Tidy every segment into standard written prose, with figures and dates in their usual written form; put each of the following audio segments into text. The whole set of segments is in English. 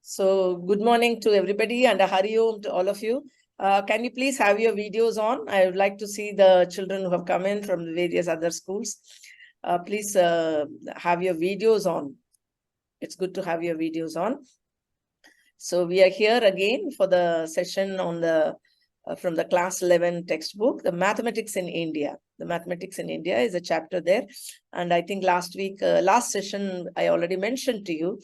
So good morning to everybody and a Hari Om to all of you. Can you please have your videos on? I would like to see the children who have come in from the various other schools. Please have your videos on. It's good to have your videos on. So we are here again for the session on the from the class 11 textbook, the mathematics in India. The mathematics in India is a chapter there. And I think last week, last session, I already mentioned to you,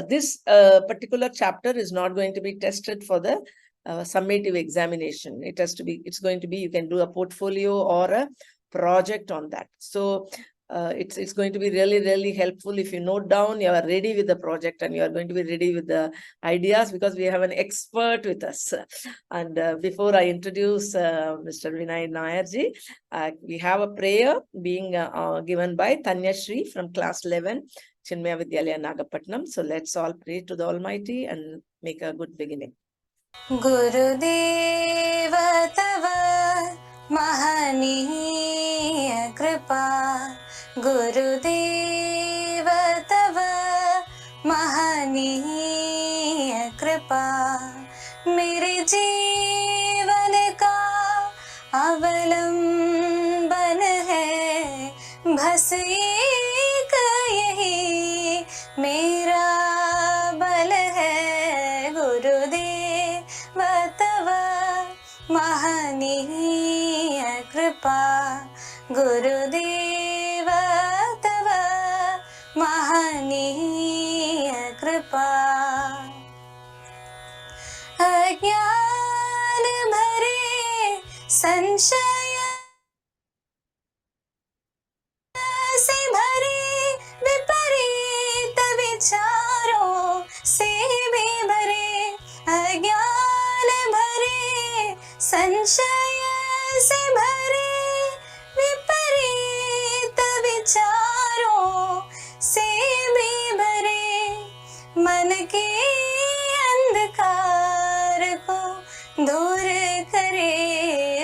this particular chapter is not going to be tested for the summative examination. It's going to be, you can do a portfolio or a project on that. So it's going to be really helpful if you note down, you are ready with the project and you are going to be ready with the ideas, because we have an expert with us. And before I introduce Mr. Vinay Nair ji, we have a prayer being given by Tanya Shri from class 11, Chinmaya Vidyalaya, Nagapatnam. So let's all pray to the Almighty and make a good beginning. गुरुदेव तव महनीय कृपा, गुरुदेव तव महनीय कृपा, मेरे जीवन का अवलंबन है, बस एक यही मेरा बल है। गुरुदेव तव महनीय कृपा, गुरुदेव तव महनीय कृपा, अज्ञान भरे संशय से भरे, विपरीत विचारों से भी भरे, अज्ञान भरे संशय से भरे, विपरीत विचारों से भी भरे, मन के अंधकार को दूर करे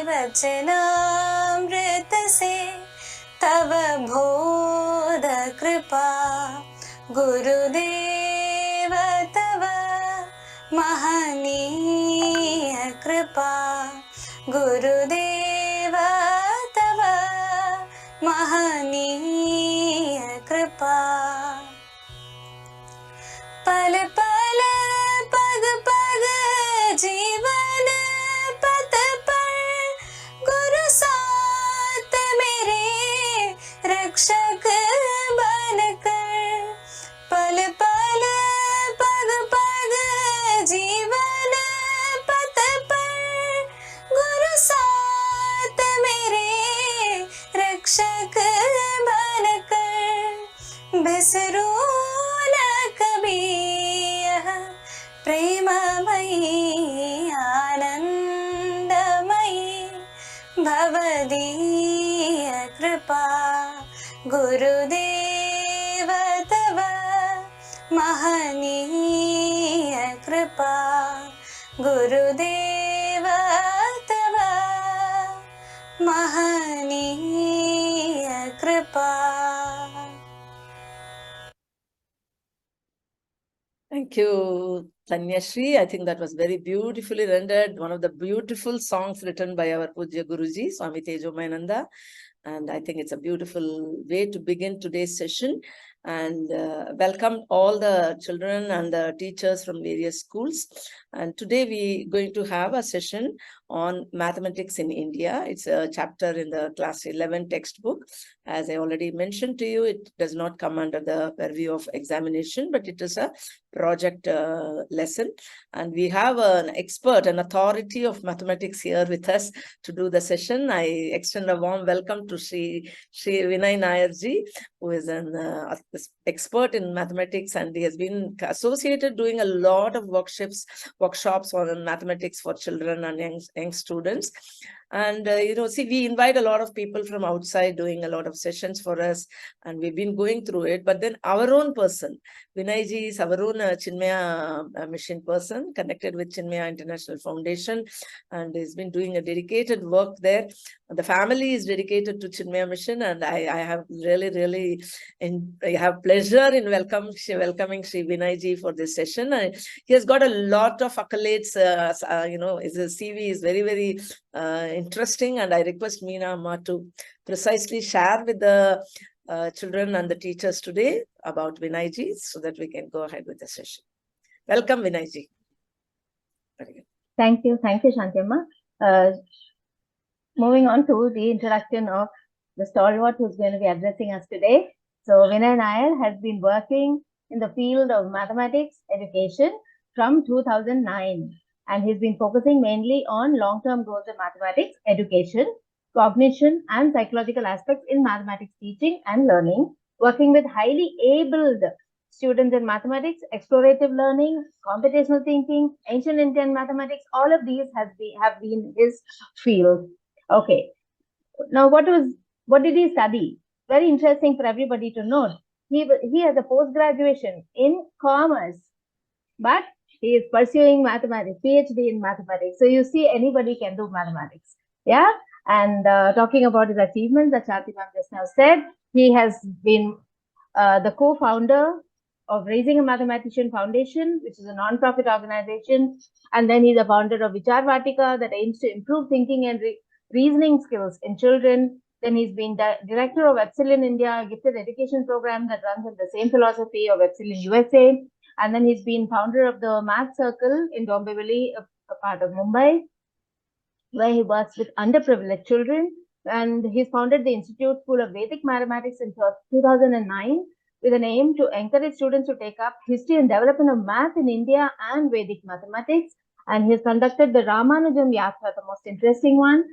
वचनामृत से तव बोध कृपा, गुरुदेव तव महनीय कृपा, गुरुदेव तव महनीय कृपा, पल पल पग पग जीवन पथ पर गुरु साथ मेरे रक्षक बनकर, पल पल पग पग जीवन पथ पर गुरु साथ मेरे रक्षक बनकर, बिसरू न कभी यह प्रेममयी आनंदमयी भवदीय कृपा, गुरुदेव तव महनीय कृपा, गुरुदेव तव महनीय कृपा. Thank you, Tanya Shri. I think that was very beautifully rendered. One of the beautiful songs written by our Pujya Guruji, Swami Tejomayananda. And I think it's a beautiful way to begin today's session. And welcome all the children and the teachers from various schools. And today we're going to have a session on mathematics in India. It's a chapter in the class 11 textbook. As I already mentioned to you, it does not come under the purview of examination, but it is a project lesson. And we have an expert, an authority of mathematics here with us to do the session. I extend a warm welcome to Shri Vinay Nair ji, who is an expert in mathematics, and he has been associated doing a lot of workshops on mathematics for children and young students. And, see, we invite a lot of people from outside doing a lot of sessions for us, and we've been going through it. But then our own person, Vinay ji is our own Chinmaya mission person, connected with Chinmaya International Foundation, and he's been doing a dedicated work there. The family is dedicated to Chinmaya mission, and I have really I have pleasure in welcoming Sri Vinay ji for this session. He has got a lot of accolades. His CV is very interesting, and I request Meena Amma to precisely share with the children and the teachers today about Vinay ji, so that we can go ahead with the session. Welcome, Vinay ji. Thank you, Shanti Amma. Moving on to the introduction of the stalwart who's going to be addressing us today. So Vinay Nair has been working in the field of mathematics education from 2009, and he's been focusing mainly on long-term goals of mathematics education, cognition, and psychological aspects in mathematics teaching and learning, working with highly abled students in mathematics, explorative learning, computational thinking, ancient Indian mathematics. All of these have been his field. Okay. Now, what did he study? Very interesting for everybody to know. He has a post-graduation in commerce, but he is pursuing mathematics, PhD in mathematics. So you see, anybody can do mathematics. Yeah. And talking about his achievements that Shanti ma'am just now said, he has been the co-founder of Raising a Mathematician Foundation, which is a non-profit organization. And then he's a founder of Vichar Vatika that aims to improve thinking and reasoning skills in children. Then he's been director of Epsilon India, a gifted education program that runs on the same philosophy of Epsilon USA. And then he's been founder of the Math Circle in Dombivli, a part of Mumbai, where he works with underprivileged children. And he's founded the Institute School of Vedic Mathematics in 2009 with an aim to encourage students to take up history and development of math in India and Vedic mathematics. And he's conducted the Ramanujam Yatra, the most interesting one.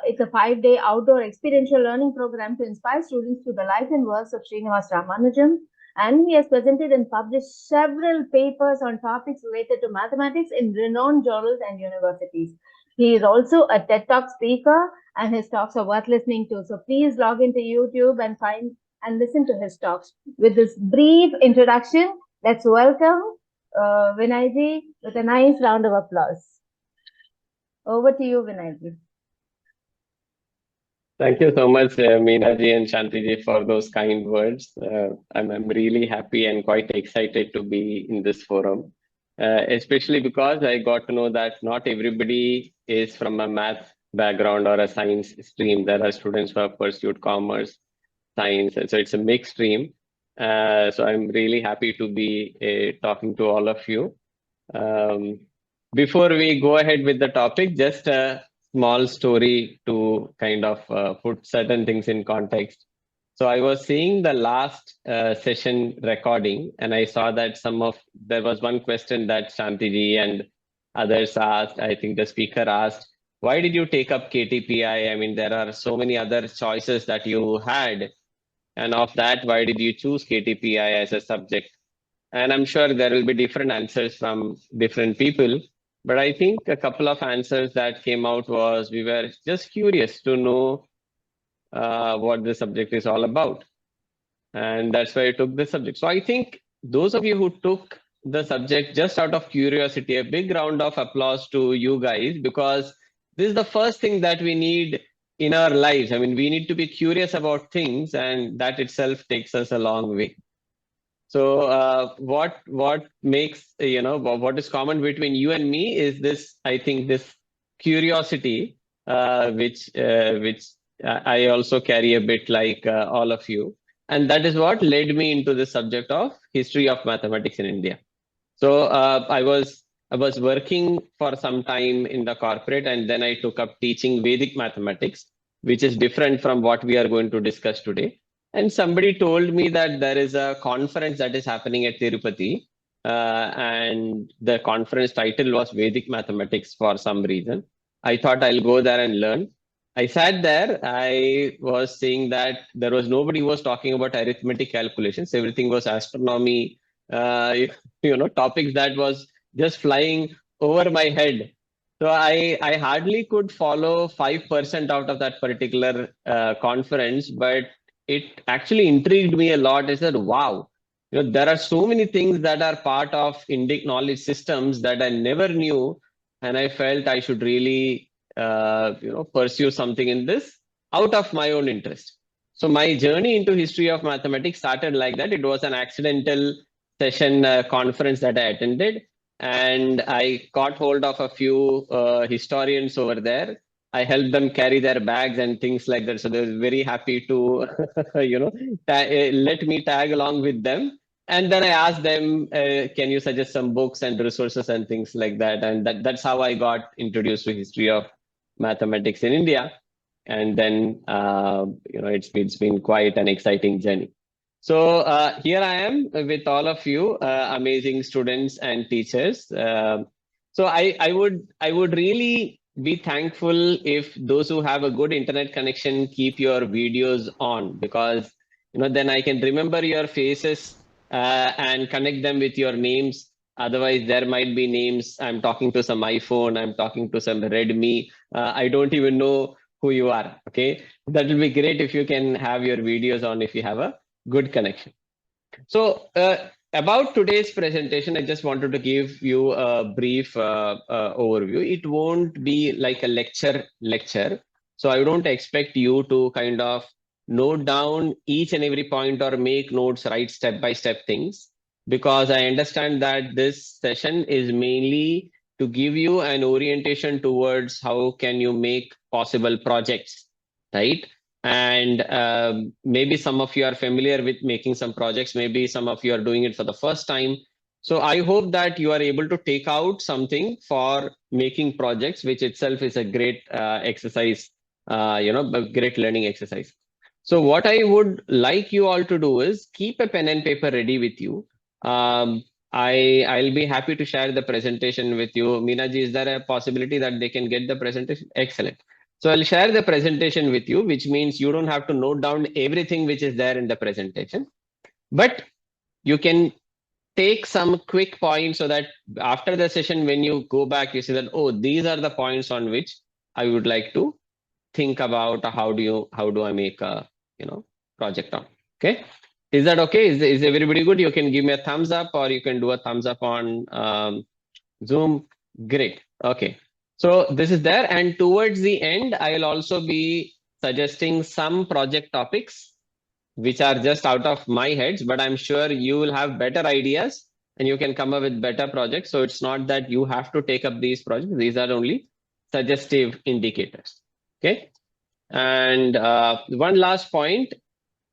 It's a 5-day outdoor experiential learning program to inspire students to the life and works of Srinivas Ramanujam. And he has presented and published several papers on topics related to mathematics in renowned journals and universities. He is also a TED Talk speaker, and his talks are worth listening to. So please log into YouTube and find and listen to his talks. With this brief introduction, let's welcome Vinay ji with a nice round of applause. Over to you, Vinay ji. Thank you so much, Meena ji and Shanti ji, for those kind words. I'm really happy and quite excited to be in this forum, especially because I got to know that not everybody is from a math background or a science stream. There are students who have pursued commerce, science, and so it's a mixed stream. So I'm really happy to be talking to all of you. Before we go ahead with the topic, just a small story to kind of put certain things in context. So I was seeing the last session recording, and I saw that there was one question that Shanti ji and others asked. I think the speaker asked, why did you take up KTPI? I mean, there are so many other choices that you had. And of that, why did you choose KTPI as a subject? And I'm sure there will be different answers from different people. But I think a couple of answers that came out was we were just curious to know what the subject is all about. And that's why I took the subject. So I think those of you who took the subject just out of curiosity, a big round of applause to you guys, because this is the first thing that we need in our lives. I mean, we need to be curious about things, and that itself takes us a long way. So what makes, what is common between you and me is this, I think, this curiosity, which I also carry a bit like all of you. And that is what led me into the subject of history of mathematics in India. So I was working for some time in the corporate, and then I took up teaching Vedic mathematics, which is different from what we are going to discuss today. And somebody told me that there is a conference that is happening at Tirupati, and the conference title was Vedic mathematics for some reason. I thought I'll go there and learn. I sat there. I was seeing that there was nobody who was talking about arithmetic calculations. Everything was astronomy, topics that was just flying over my head. So I hardly could follow 5% out of that particular conference, but it actually intrigued me a lot. I said, wow, there are so many things that are part of Indic knowledge systems that I never knew. And I felt I should really, pursue something in this out of my own interest. So my journey into history of mathematics started like that. It was an accidental session conference that I attended, and I caught hold of a few historians over there. I helped them carry their bags and things like that. So they were very happy to, let me tag along with them. And then I asked them, can you suggest some books and resources and things like that? And that's how I got introduced to history of mathematics in India. And then, it's been quite an exciting journey. So here I am with all of you, amazing students and teachers. So I would really be thankful if those who have a good internet connection keep your videos on, because then I can remember your faces and connect them with your names. Otherwise, there might be names. I'm talking to some iPhone. I'm talking to some Redmi. I don't even know who you are. Okay, that will be great if you can have your videos on if you have a good connection. So about today's presentation, I just wanted to give you a brief overview. It won't be like a lecture. So I don't expect you to kind of note down each and every point or make notes, write step-by-step things, because I understand that this session is mainly to give you an orientation towards how can you make possible projects, right? And maybe some of you are familiar with making some projects, maybe some of you are doing it for the first time. So I hope that you are able to take out something for making projects, which itself is a great exercise, a great learning exercise. So what I would like you all to do is keep a pen and paper ready with you. I'll be happy to share the presentation with you. Meenaji, is there a possibility that they can get the presentation? Excellent. So I'll share the presentation with you, which means you don't have to note down everything which is there in the presentation, but you can take some quick points so that after the session, when you go back, you see that, oh, these are the points on which I would like to think about how do I make a project on. Okay, is that okay? Is everybody good? You can give me a thumbs up, or you can do a thumbs up on Zoom. Great. Okay. So this is there, and towards the end, I'll also be suggesting some project topics which are just out of my heads, but I'm sure you will have better ideas and you can come up with better projects. So it's not that you have to take up these projects. These are only suggestive indicators. Okay. And one last point,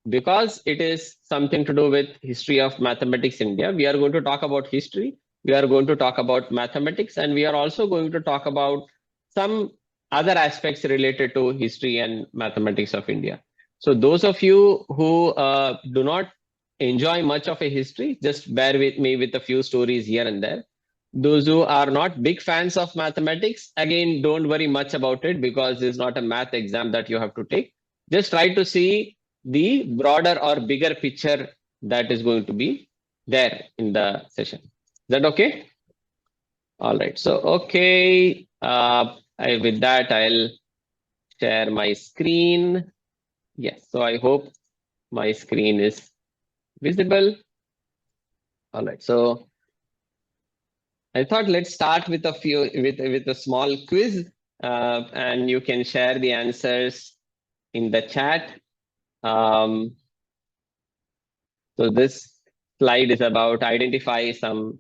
because it is something to do with history of mathematics in India, we are going to talk about history, we are going to talk about mathematics, and we are also going to talk about some other aspects related to history and mathematics of India. So those of you who do not enjoy much of a history, just bear with me with a few stories here and there. Those who are not big fans of mathematics, again, don't worry much about it, because it's not a math exam that you have to take. Just try to see the broader or bigger picture that is going to be there in the session. Is that okay? All right. So, okay. With that, I'll share my screen. Yes. So I hope my screen is visible. All right. So I thought let's start with a small quiz, and you can share the answers in the chat. So this slide is about identify some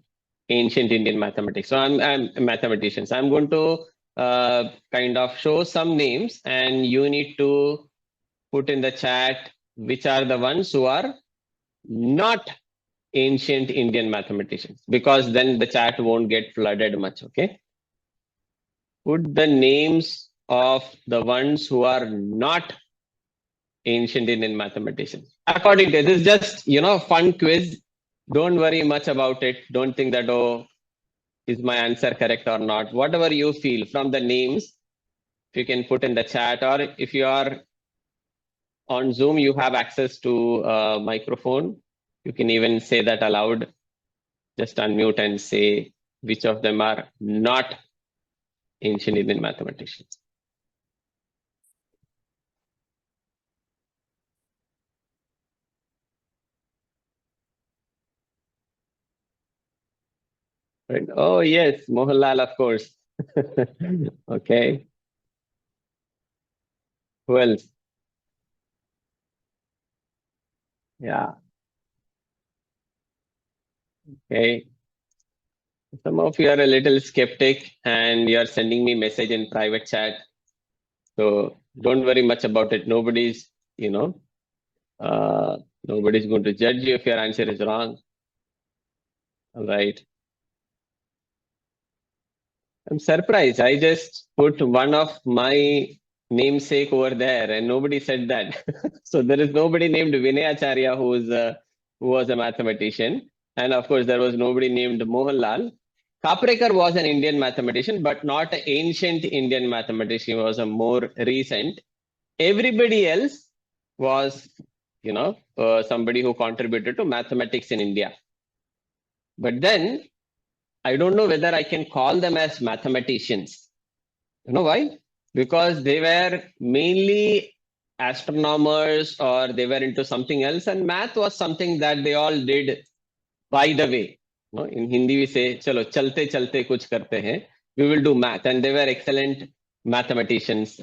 ancient Indian mathematics. So I'm a mathematician. So I'm going to kind of show some names, and you need to put in the chat which are the ones who are not ancient Indian mathematicians, because then the chat won't get flooded much. Okay. Put the names of the ones who are not ancient Indian mathematicians. According to this, is just fun quiz. Don't worry much about it. Don't think that, oh, is my answer correct or not? Whatever you feel from the names, if you can put in the chat, or if you are on Zoom, you have access to a microphone. You can even say that aloud. Just unmute and say which of them are not ancient Indian mathematicians. Right. Oh yes, Mohanlal, of course. Okay. Who else? Yeah. Okay. Some of you are a little skeptic and you are sending me message in private chat. So don't worry much about it. Nobody's, nobody's going to judge you if your answer is wrong. All right. I'm surprised. I just put one of my namesake over there and nobody said that. So there is nobody named Vinay Acharya who was a mathematician. And of course, there was nobody named Mohanlal. Kaprekar was an Indian mathematician, but not an ancient Indian mathematician. He was a more recent. Everybody else was, somebody who contributed to mathematics in India. But then I don't know whether I can call them as mathematicians. You know why? Because they were mainly astronomers or they were into something else, and math was something that they all did by the way. In Hindi we say, chalo, chalte chalte kuch karte hain. We will do math, and they were excellent mathematicians,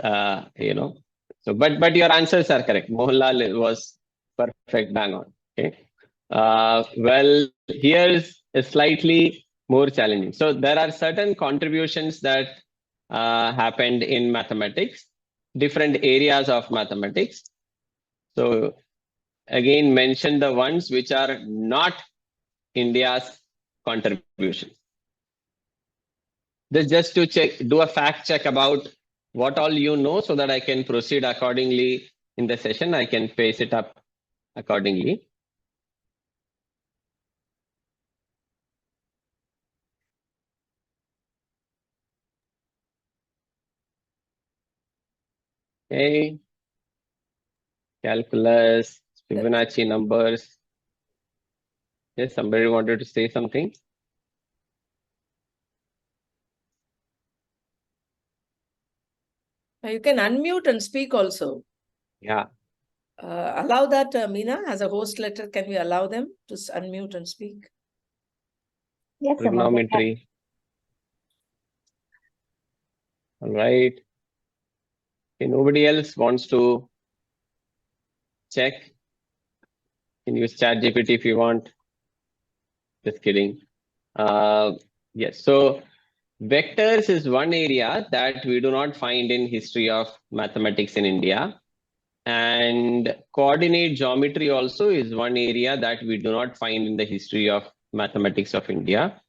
So, but your answers are correct. Mohanlal was perfect, bang on. Okay. Well, here's a slightly more challenging. So there are certain contributions that happened in mathematics, different areas of mathematics. So again, mention the ones which are not India's contribution. This just to check, do a fact check about what all you know so that I can proceed accordingly in the session. I can pace it up accordingly. Okay. Calculus, Fibonacci numbers. Yes, somebody wanted to say something. You can unmute and speak also. Yeah. Allow that, Meena, as a host letter, can we allow them to unmute and speak? Yes, Trigonometry. All right. Okay, nobody else wants to check. You can use ChatGPT if you want. Just kidding. Yes. So vectors is one area that we do not find in history of mathematics in India. And coordinate geometry also is one area that we do not find in the history of mathematics of India.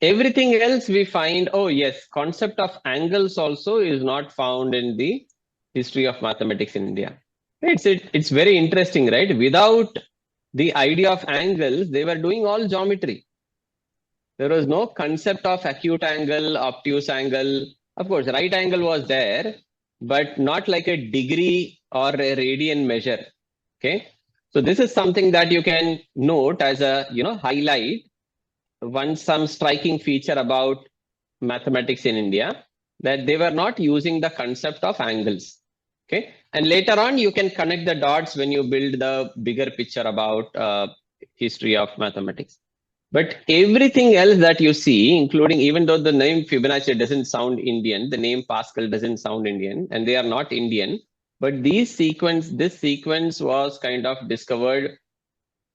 Everything else we find, oh yes, concept of angles also is not found in the history of mathematics in India. It's very interesting, right? Without the idea of angles, they were doing all geometry. There was no concept of acute angle, obtuse angle. Of course, right angle was there, but not like a degree or a radian measure. Okay. So this is something that you can note as a, highlight. Some striking feature about mathematics in India, that they were not using the concept of angles. Okay. And later on, you can connect the dots when you build the bigger picture about history of mathematics. But everything else that you see, including, even though the name Fibonacci doesn't sound Indian, the name Pascal doesn't sound Indian, and they are not Indian, but this sequence was kind of discovered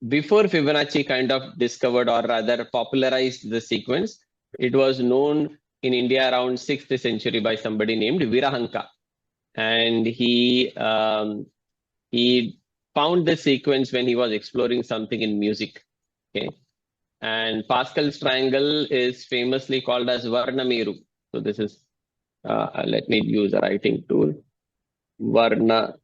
before Fibonacci kind of discovered, or rather popularized the sequence. It was known in India around 6th century by somebody named Virahanka. And he found this sequence when he was exploring something in music. Okay. And Pascal's triangle is famously called as Varnameru. So this is, let me use a writing tool. Varnameru.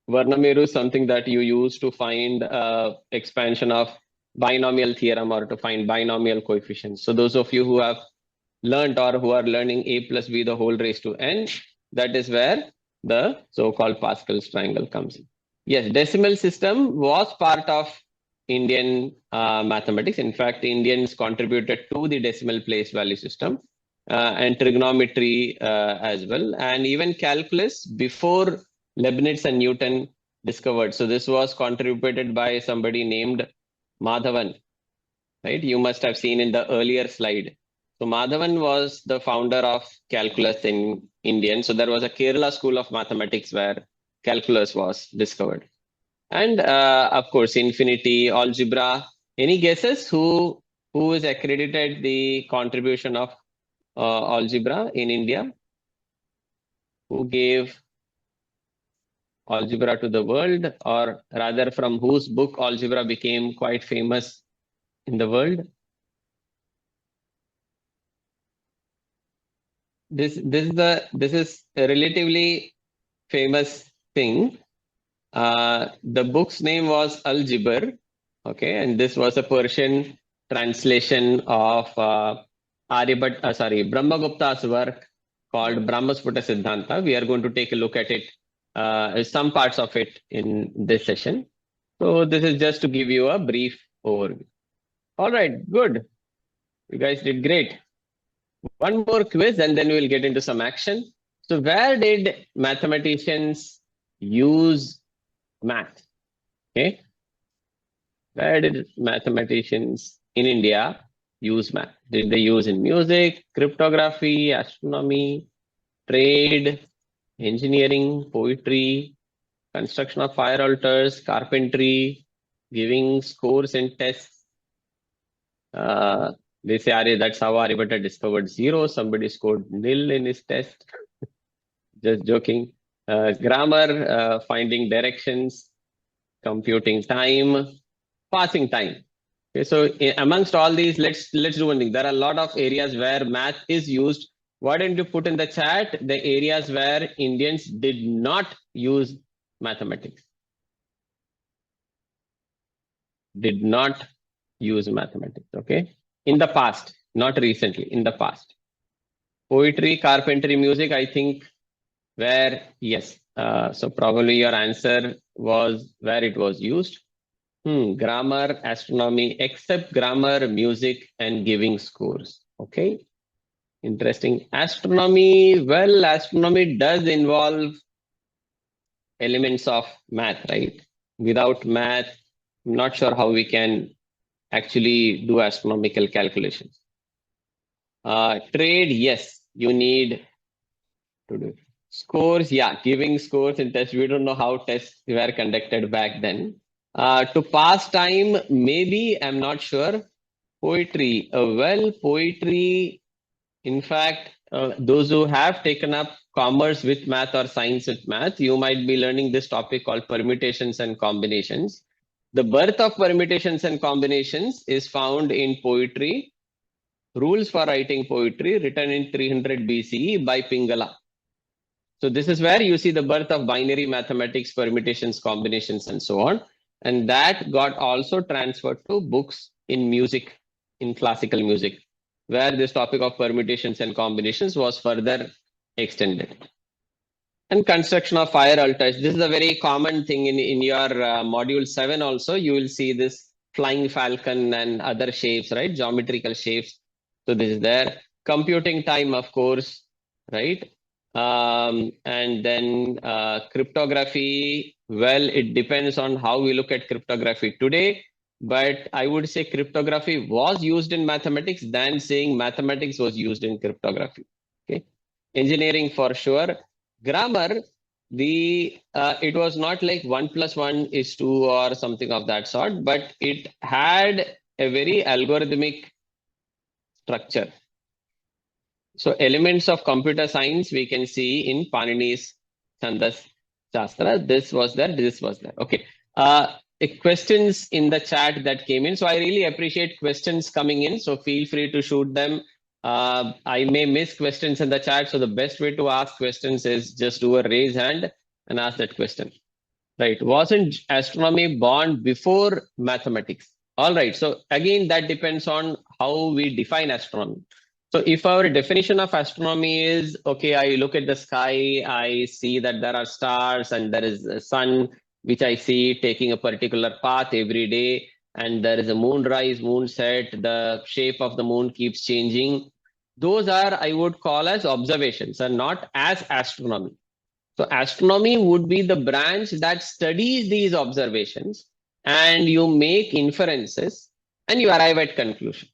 Varnameru is something that you use to find expansion of binomial theorem or to find binomial coefficients. So those of you who have learned or who are learning a plus b the whole raised to n, that is where the so-called Pascal's triangle comes in. Yes, decimal system was part of Indian mathematics. In fact, Indians contributed to the decimal place value system. and trigonometry as well, and even calculus before Leibniz and Newton discovered. So this was contributed by somebody named Madhavan, right? You must have seen in the earlier slide. So Madhavan was the founder of calculus in India. So there was a Kerala school of mathematics where calculus was discovered. And of course, infinity, algebra. Any guesses who is accredited the contribution of algebra in India? Who gave algebra to the world, or rather from whose book algebra became quite famous in the world? This is a relatively famous thing. The book's name was Al-Jibr, okay, and this was a Persian translation of Brahmagupta's work called Brahmasputa Siddhanta. We are going to take a look at it, some parts of it in this session. So this is just to give you a brief overview. All right, good. You guys did great. One more quiz and then we'll get into some action. So where did mathematicians use math? Okay. Where did mathematicians in India use math? Did they use in music, cryptography, astronomy, trade, engineering, poetry, construction of fire altars, carpentry, giving scores and tests? They say, Arya, that's how Aryabhatta discovered zero. Somebody scored nil in his test. Just joking. Grammar, finding directions, computing time, passing time. Okay, so amongst all these, let's do one thing. There are a lot of areas where math is used. Why don't you put in the chat the areas where Indians did not use mathematics? Did not use mathematics, okay? In the past, not recently, in the past. Poetry, carpentry, music, I think where, yes. So probably your answer was where it was used. Grammar, astronomy, except grammar, music, and giving scores. Okay. Interesting. Astronomy, well, astronomy does involve elements of math, right? Without math, I'm not sure how we can actually do astronomical calculations. Trade, yes, you need to do scores. Yeah, giving scores in tests. We don't know how tests were conducted back then. To pass time, maybe, I'm not sure. Poetry, well, poetry, in fact, those who have taken up commerce with math or science with math, you might be learning this topic called permutations and combinations. The birth of permutations and combinations is found in poetry, rules for writing poetry, written in 300 BCE by Pingala. So this is where you see the birth of binary mathematics, permutations, combinations, and so on. And that got also transferred to books in music, in classical music, where this topic of permutations and combinations was further extended. And construction of fire altars. This is a very common thing in your module 7 also. You will see this flying falcon and other shapes, right? Geometrical shapes. So this is there. Computing time, of course, right? And then cryptography. Well, it depends on how we look at cryptography today. But I would say cryptography was used in mathematics than saying mathematics was used in cryptography. Okay. Engineering for sure. Grammar, it was not like 1 + 1 is 2 or something of that sort, but it had a very algorithmic structure. So elements of computer science we can see in Panini's Chandas Shastra. This was there, this was there. Okay. Questions in the chat that came in. So I really appreciate questions coming in. So feel free to shoot them. I may miss questions in the chat. So the best way to ask questions is just do a raise hand and ask that question. Right. Wasn't astronomy born before mathematics? All right. So again, that depends on how we define astronomy. So if our definition of astronomy is, okay, I look at the sky, I see that there are stars and there is a sun, which I see taking a particular path every day, and there is a moonrise, moonset, the shape of the moon keeps changing. those are, I would call as observations and not as astronomy. So astronomy would be the branch that studies these observations and you make inferences and you arrive at conclusions.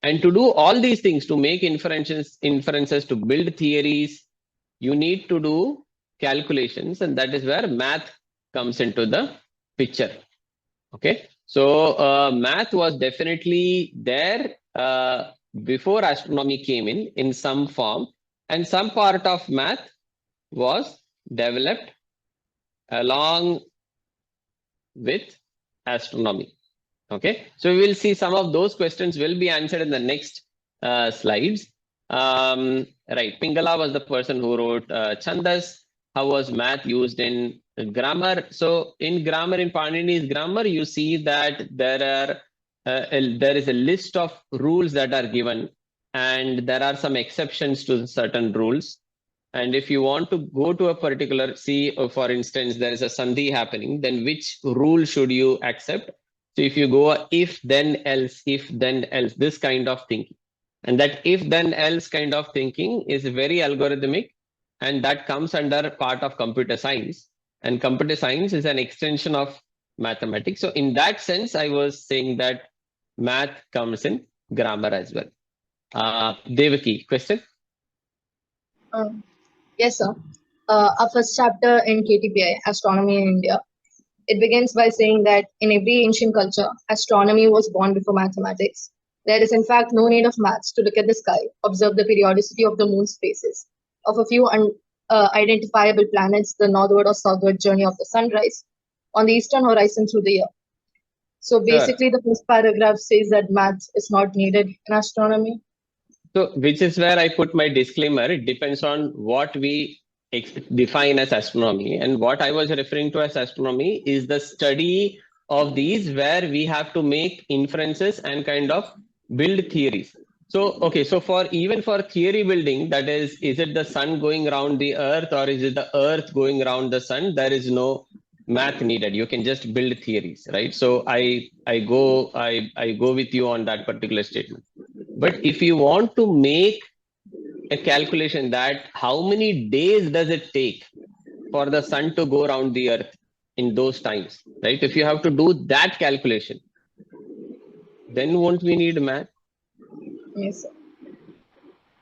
And to do all these things, to make inferences, to build theories, you need to do calculations, and that is where math comes into the picture. Okay, so math was definitely there before astronomy came in some form, and some part of math was developed along with astronomy. Okay, so we will see some of those questions will be answered in the next slides. Right, Pingala was the person who wrote Chandas. How was math used in grammar? So in grammar, in Panini's grammar, you see that there is a list of rules that are given, and there are some exceptions to certain rules. And if you want to go to a particular, for instance, there is a sandhi happening, then which rule should you accept? So if you go if then else, this kind of thinking, and that if then else kind of thinking is very algorithmic, and that comes under part of computer science, and computer science is an extension of mathematics. So in that sense, I was saying that math comes in grammar as well. Devaki, question? Yes, sir. Our first chapter in KTPI, Astronomy in India, it begins by saying that in every ancient culture, astronomy was born before mathematics. There is in fact no need of maths to look at the sky, observe the periodicity of the moon's phases, of a few identifiable planets, the northward or southward journey of the sunrise, on the eastern horizon through the year. So basically, the first paragraph says that maths is not needed in astronomy. So, which is where I put my disclaimer. It depends on what we define as astronomy. And what I was referring to as astronomy is the study of these where we have to make inferences and kind of build theories. So, okay, so even for theory building, that is it the sun going around the earth or is it the earth going around the sun? There is no math needed. You can just build theories, right? So I go with you on that particular statement. But if you want to make a calculation that how many days does it take for the sun to go around the earth in those times, right? If you have to do that calculation, then won't we need math? Yes, sir.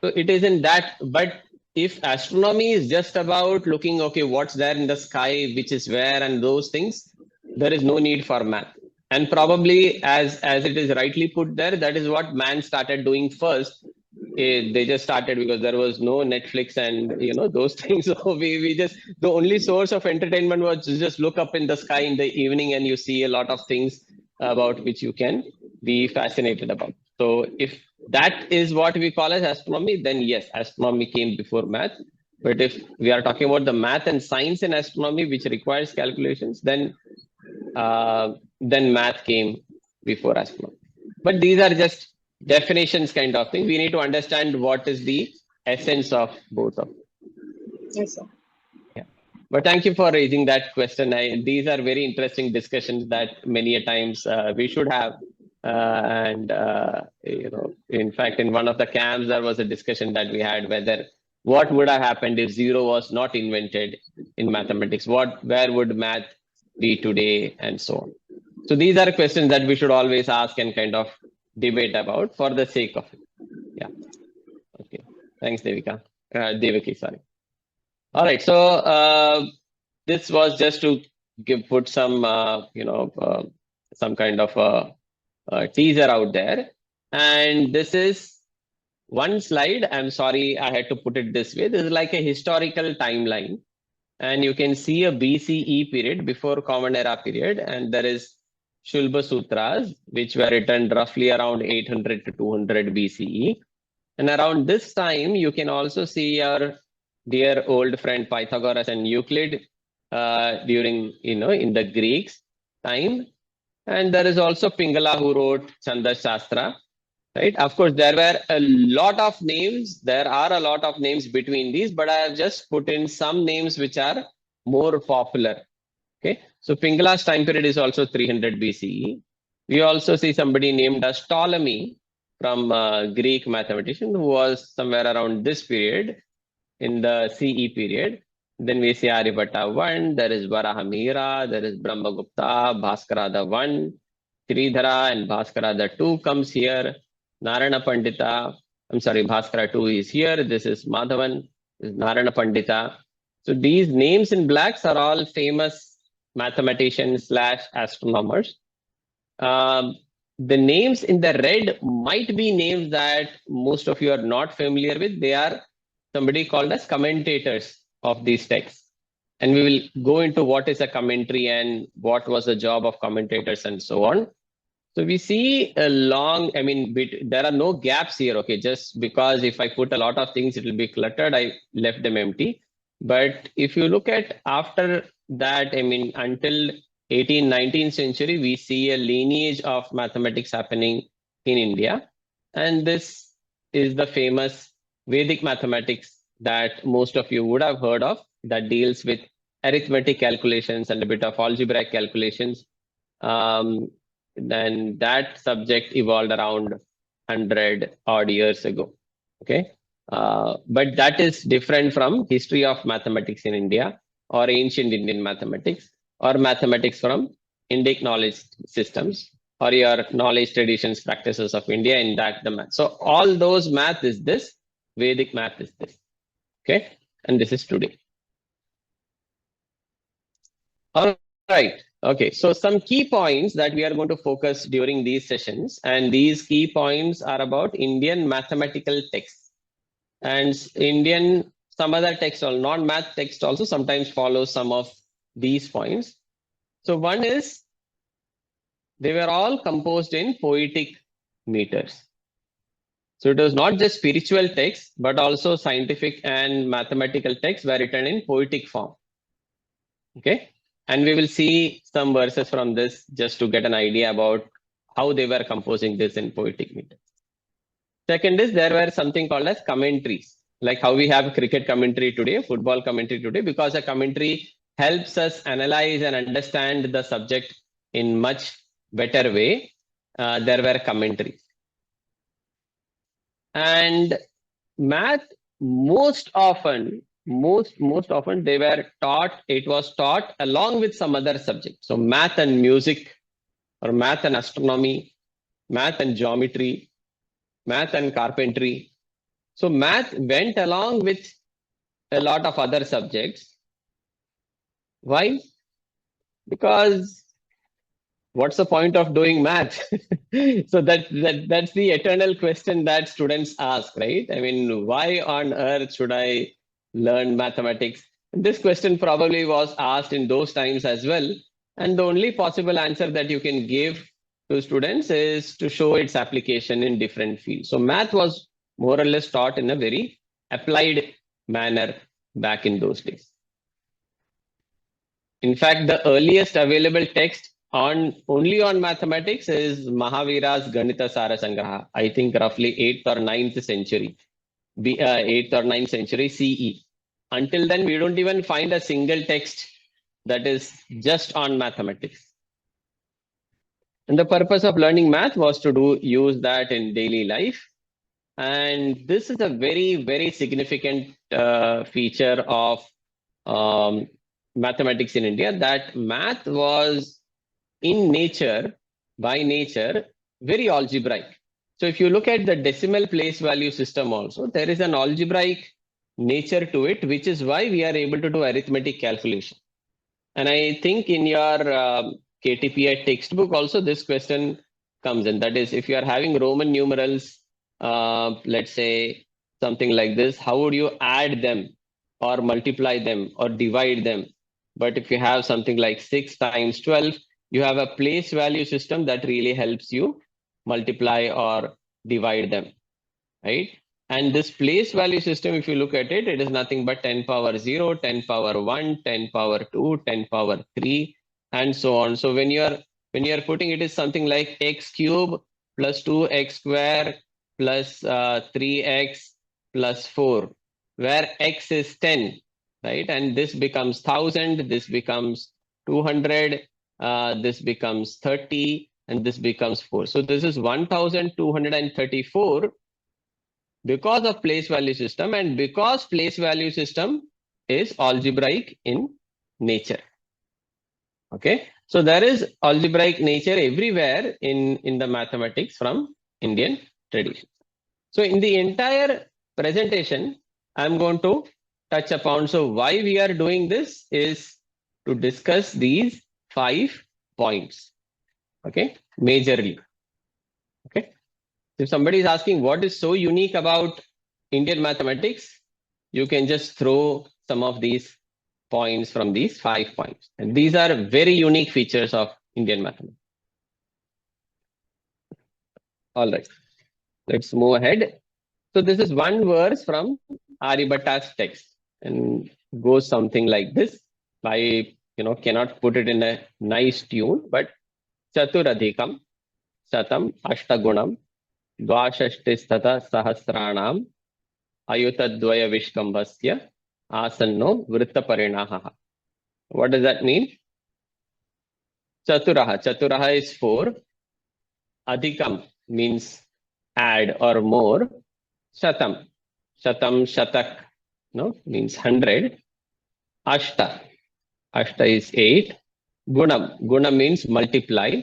So it isn't that, but if astronomy is just about looking, okay, what's there in the sky, which is where, and those things, there is no need for math. And probably as it is rightly put there, that is what man started doing first. They just started because there was no Netflix and those things. So we just, the only source of entertainment was to just look up in the sky in the evening and you see a lot of things about which you can be fascinated about. So if that is what we call as astronomy, then yes, astronomy came before math. But if we are talking about the math and science in astronomy, which requires calculations, then math came before astronomy. But these are just definitions kind of thing. We need to understand what is the essence of both of them. Yes, sir. Yeah. But thank you for raising that question. These are very interesting discussions that many a times we should have. In fact, in one of the camps, there was a discussion that we had whether what would have happened if zero was not invented in mathematics? Where would math be today, and so on? So these are questions that we should always ask and kind of debate about for the sake of it. Yeah. Okay. Thanks, Devaki, sorry. All right. So this was just to put some, some kind of a teaser out there. And this is one slide. I'm sorry, I had to put it this way. This is like a historical timeline. And you can see a BCE period, before Common Era period. And there is Shulba Sutras, which were written roughly around 800 to 200 BCE. And around this time, you can also see our dear old friend Pythagoras and Euclid during, in the Greeks time. And there is also Pingala who wrote Chanda Shastra, right? Of course, there were a lot of names. There are a lot of names between these, but I have just put in some names which are more popular. Okay, so Pingala's time period is also 300 BCE. We also see somebody named as Ptolemy, from Greek mathematician who was somewhere around this period in the CE period. Then we see Aryabhatta 1, there is Varahamihira, there is Brahmagupta, Bhaskara the 1, Sridhara and Bhaskara the 2 comes here, Narayana Pandita, I'm sorry, Bhaskara 2 is here, this is Madhavan, this is Narayana Pandita. So these names in blacks are all famous mathematicians slash astronomers. The names in the red might be names that most of you are not familiar with. They are somebody called as commentators of these texts. And we will go into what is a commentary and what was the job of commentators and so on. So we see a long, there are no gaps here, okay? Just because if I put a lot of things, it will be cluttered, I left them empty. But if you look at after that, until 18th, 19th century, we see a lineage of mathematics happening in India. And this is the famous Vedic mathematics that most of you would have heard of, that deals with arithmetic calculations and a bit of algebraic calculations. Then that subject evolved around 100 odd years ago. Okay. But that is different from history of mathematics in India or ancient Indian mathematics or mathematics from Indic knowledge systems or your knowledge traditions, practices of India in that the math. So all those math is this, Vedic math is this. Okay. And this is today. All right. Okay. So some key points that we are going to focus during these sessions, and these key points are about Indian mathematical texts and Indian, some other texts or non-math text also sometimes follow some of these points. So one is they were all composed in poetic meters. So it was not just spiritual texts, but also scientific and mathematical texts were written in poetic form. Okay. And we will see some verses from this just to get an idea about how they were composing this in poetic meters. Second is there were something called as commentaries, like how we have cricket commentary today, football commentary today, because a commentary helps us analyze and understand the subject in much better way. There were commentaries. And math most often they were taught, it was taught along with some other subjects. So math and music or math and astronomy, math and geometry, math and carpentry. So math went along with a lot of other subjects. Why? Because what's the point of doing math? So that's the eternal question that students ask, right? Why on earth should I learn mathematics? This question probably was asked in those times as well. And the only possible answer that you can give to students is to show its application in different fields. So math was more or less taught in a very applied manner back in those days. In fact, the earliest available text only on mathematics is Mahavira's Ganita Sara Sangraha, I think roughly 8th or 9th century, 8th or 9th century CE. Until then, we don't even find a single text that is just on mathematics. And the purpose of learning math was to use that in daily life. And this is a very, very significant feature of mathematics in India, that math was by nature, very algebraic. So if you look at the decimal place value system also, there is an algebraic nature to it, which is why we are able to do arithmetic calculation. And I think in your KTPI textbook also, this question comes in. That is, if you are having Roman numerals, let's say something like this, how would you add them or multiply them or divide them? But if you have something like 6 times 12, you have a place value system that really helps you multiply or divide them, right? And this place value system, if you look at it, it is nothing but 10 power 0, 10 power 1, 10 power 2, 10 power 3, and so on. So when you are putting it is something like x cube plus 2x square plus 3x plus 4, where x is 10, right? And this becomes 1000, this becomes 200, this becomes 30, and this becomes 4. So this is 1234 because of place value system, and because place value system is algebraic in nature. Okay, so there is algebraic nature everywhere in the mathematics from Indian tradition. So in the entire presentation, I'm going to touch upon, so why we are doing this is to discuss these 5 points. Okay, majorly. Okay, if somebody is asking what is so unique about Indian mathematics, you can just throw some of these points from these 5 points. And these are very unique features of Indian mathematics. All right, let's move ahead. So this is one verse from Aryabhata's text and goes something like this. I cannot put it in a nice tune, but Chaturadhikam Satam Ashtagunam Dvashashtistata Sahasranam Ayutadvaya Vishkambhasya Asanno Vritta Parinaha. What does that mean? Chaturaha. Chaturaha is 4. Adhikam means add or more. Shatam. Shatam, shatak, means 100. Ashta. Ashta is 8. Gunam. Gunam means multiply.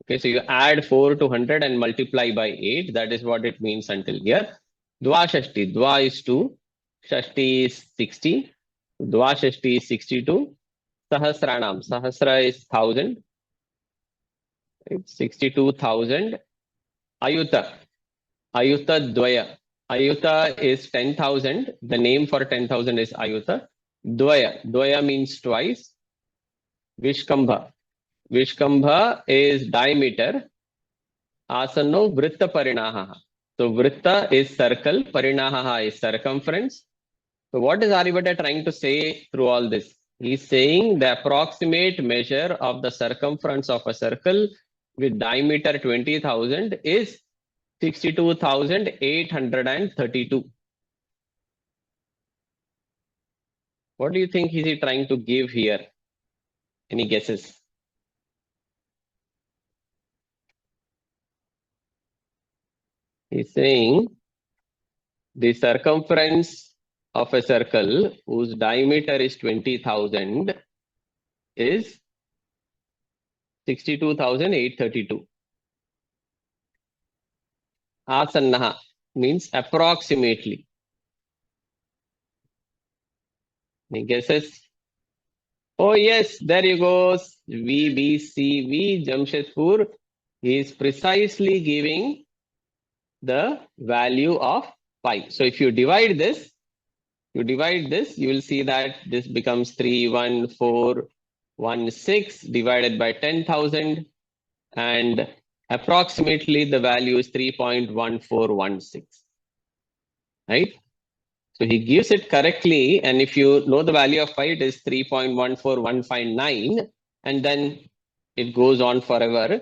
Okay, so you add 4 to 100 and multiply by 8. That is what it means until here. Dvashashti. Dva is 2. Shashti is 60. Dvashashti is 62. Sahasranam. Sahasra is 1000. 62,000. Ayuta. Ayuta Dvaya. Ayuta is 10,000. The name for 10,000 is Ayuta. Dvaya. Dvaya means twice. Vishkambha. Vishkambha is diameter. Asanno Vritta Parinaha. So Vritta is circle. Parinaha is circumference. So what is Aryabhata trying to say through all this? He's saying the approximate measure of the circumference of a circle with diameter 20,000 is 62,832. What do you think is he trying to give here? Any guesses? He's saying the circumference of a circle whose diameter is 20,000 is 62,832. Asannaha means approximately. Any guesses? Oh yes, there you go. VBCV Jamshedpur. He is precisely giving the value of pi. So if you divide this, you will see that this becomes 31416 divided by 10,000, and approximately the value is 3.1416. Right? So he gives it correctly, and if you know the value of pi, it is 3.14159, and then it goes on forever.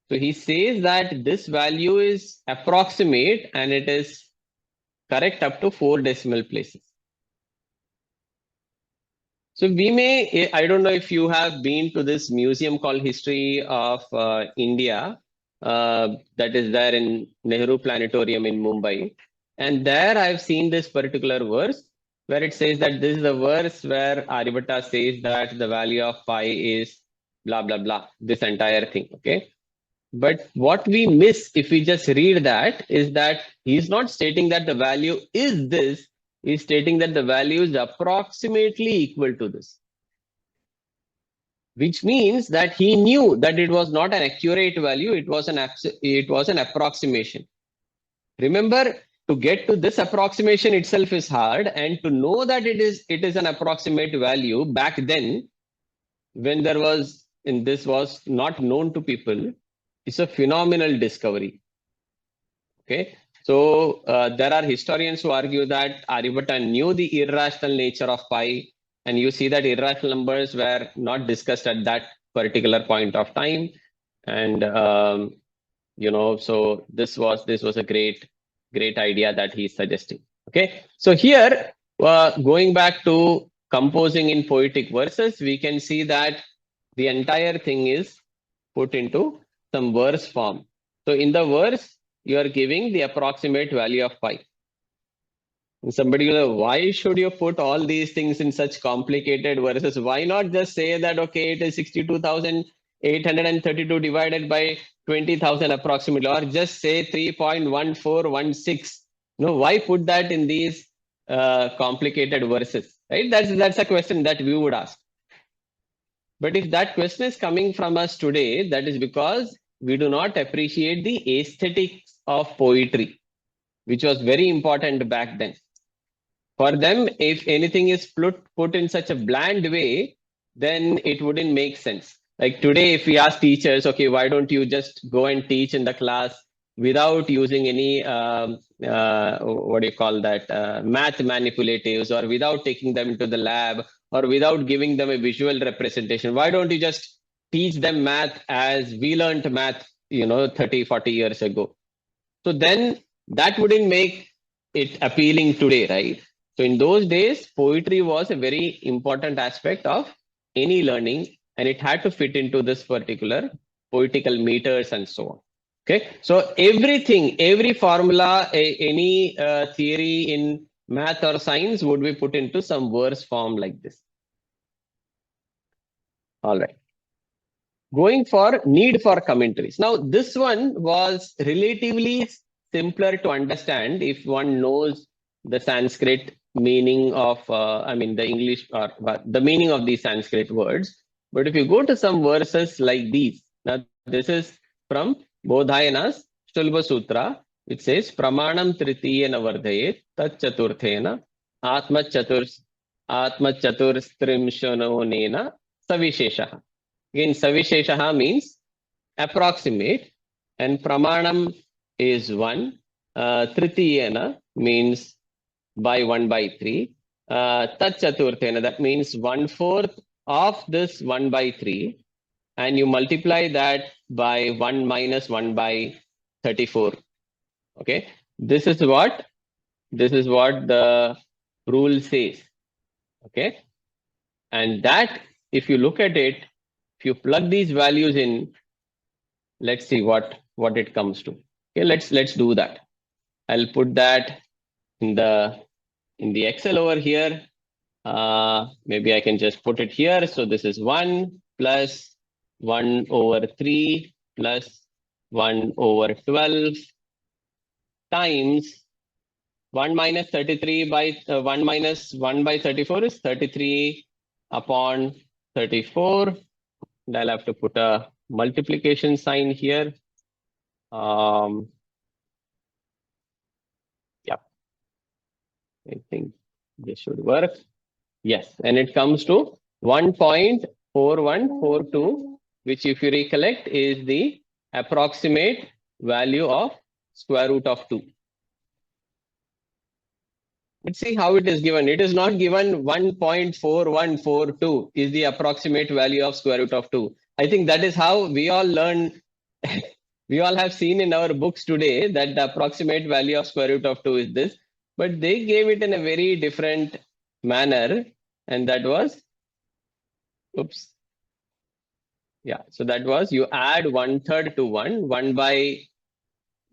So he says that this value is approximate and it is correct up to 4 decimal places. So we may, I don't know if you have been to this museum called History of India, that is there in Nehru Planetarium in Mumbai. And there I've seen this particular verse where it says that this is the verse where Aryabhata says that the value of pi is blah, blah, blah, this entire thing, okay? But what we miss if we just read that is that he's not stating that the value is this, he's stating that the value is approximately equal to this. Which means that he knew that it was not an accurate value, it was an approximation. Remember, to get to this approximation itself is hard, and to know that it is an approximate value back then, when there was, and this was not known to people, it's a phenomenal discovery. Okay, so there are historians who argue that Aryabhata knew the irrational nature of pi, and you see that irrational numbers were not discussed at that particular point of time, and so this was a great idea that he's suggesting. Okay, so here going back to composing in poetic verses, we can see that the entire thing is put into some verse form. So in the verse, you are giving the approximate value of pi. And somebody will say, why should you put all these things in such complicated verses? Why not just say that, okay, it is 62,832 divided by 20,000 approximately, or just say 3.1416. No, why put that in these complicated verses, right? That's a question that we would ask. But if that question is coming from us today, that is because we do not appreciate the aesthetics of poetry, which was very important back then. For them, if anything is put in such a bland way, then it wouldn't make sense. Like today, if we ask teachers, okay, why don't you just go and teach in the class without using any, what do you call that, math manipulatives, or without taking them to the lab, or without giving them a visual representation? Why don't you just teach them math as we learned math, 30, 40 years ago? So then that wouldn't make it appealing today, right? So in those days, poetry was a very important aspect of any learning, and it had to fit into this particular poetical meters and so on. Okay, so everything, every formula, any theory in math or science would be put into some verse form like this. All right. Going for need for commentaries. Now, this one was relatively simpler to understand if one knows the Sanskrit meaning of, the English, or the meaning of these Sanskrit words. But if you go to some verses like these, now this is from Bodhayana's Stulva Sutra, which says, Pramanam Tritiyena Vardhayet Tat Chaturthena Atma Chaturstrimshanonena Savisheshaha. Again, Savisheshaha means approximate, and Pramanam is 1. Tritiyena means by 1/3. Tat Chaturthena, that means 1/4 of this 1/3, and you multiply that by 1 minus 1/34. Okay, this is what the rule says. Okay, and that, if you look at it, if you plug these values in, let's see what it comes to. Okay, let's do that. I'll put that in the Excel over here. Maybe I can just put it here. So this is 1 plus 1/3 plus 1/12 times 1 minus 33 by 1 minus 1/34 is 33 upon 34. And I'll have to put a multiplication sign here. Yeah, I think this should work. Yes, and it comes to 1.4142, which, if you recollect, is the approximate value of square root of 2. Let's see how it is given. It is not given 1.4142 is the approximate value of square root of 2. I think that is how we all learn. We all have seen in our books today that the approximate value of square root of 2 is this, but they gave it in a very different manner, and that was, oops. Yeah, so that was, you add 1/3 to 1 by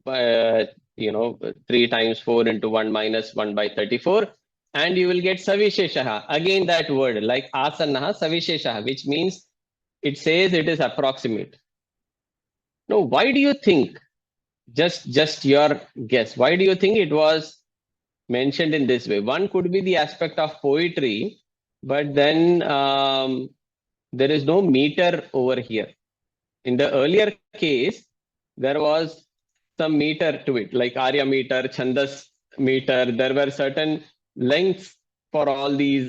3 times 4 into 1 minus 1/34, and you will get Savisheshaha. Again, that word like Asannaha Savisheshaha, which means it says it is approximate. Now, why do you think, just your guess, why do you think it was mentioned in this way? One could be the aspect of poetry, but then there is no meter over here. In the earlier case, there was some meter to it, like Arya meter, Chandas meter. There were certain lengths for all these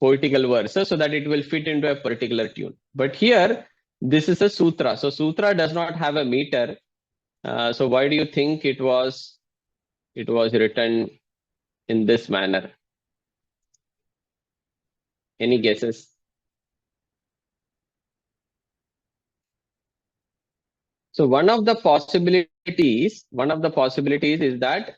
poetical verses so that it will fit into a particular tune. But here, this is a sutra. So sutra does not have a meter. So why do you think it was written in this manner? Any guesses? So one of the possibilities is that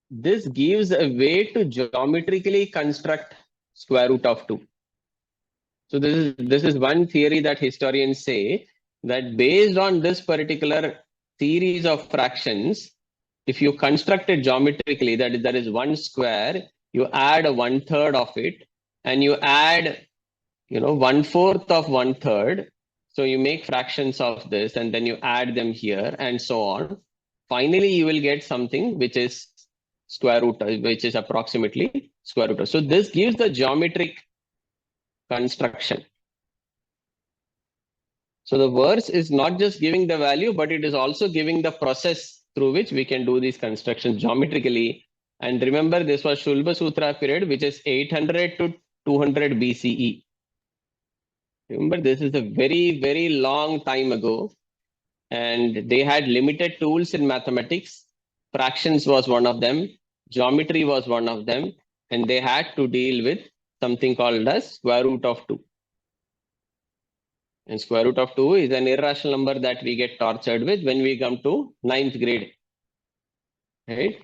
this gives a way to geometrically construct square root of 2. So this is one theory that historians say, that based on this particular series of fractions, if you construct it geometrically, that is, there is one square, you add a 1/3 of it, and you add, 1/4 of 1/3. So you make fractions of this, and then you add them here, and so on. Finally, you will get something which is square root, which is approximately square root. So this gives the geometric construction. So the verse is not just giving the value, but it is also giving the process through which we can do these constructions geometrically. And remember, this was Shulba Sutra period, which is 800 to 200 BCE. Remember, this is a very, very long time ago. And they had limited tools in mathematics. Fractions was one of them. Geometry was one of them. And they had to deal with something called as square root of 2. And square root of 2 is an irrational number that we get tortured with when we come to 9th grade. Right?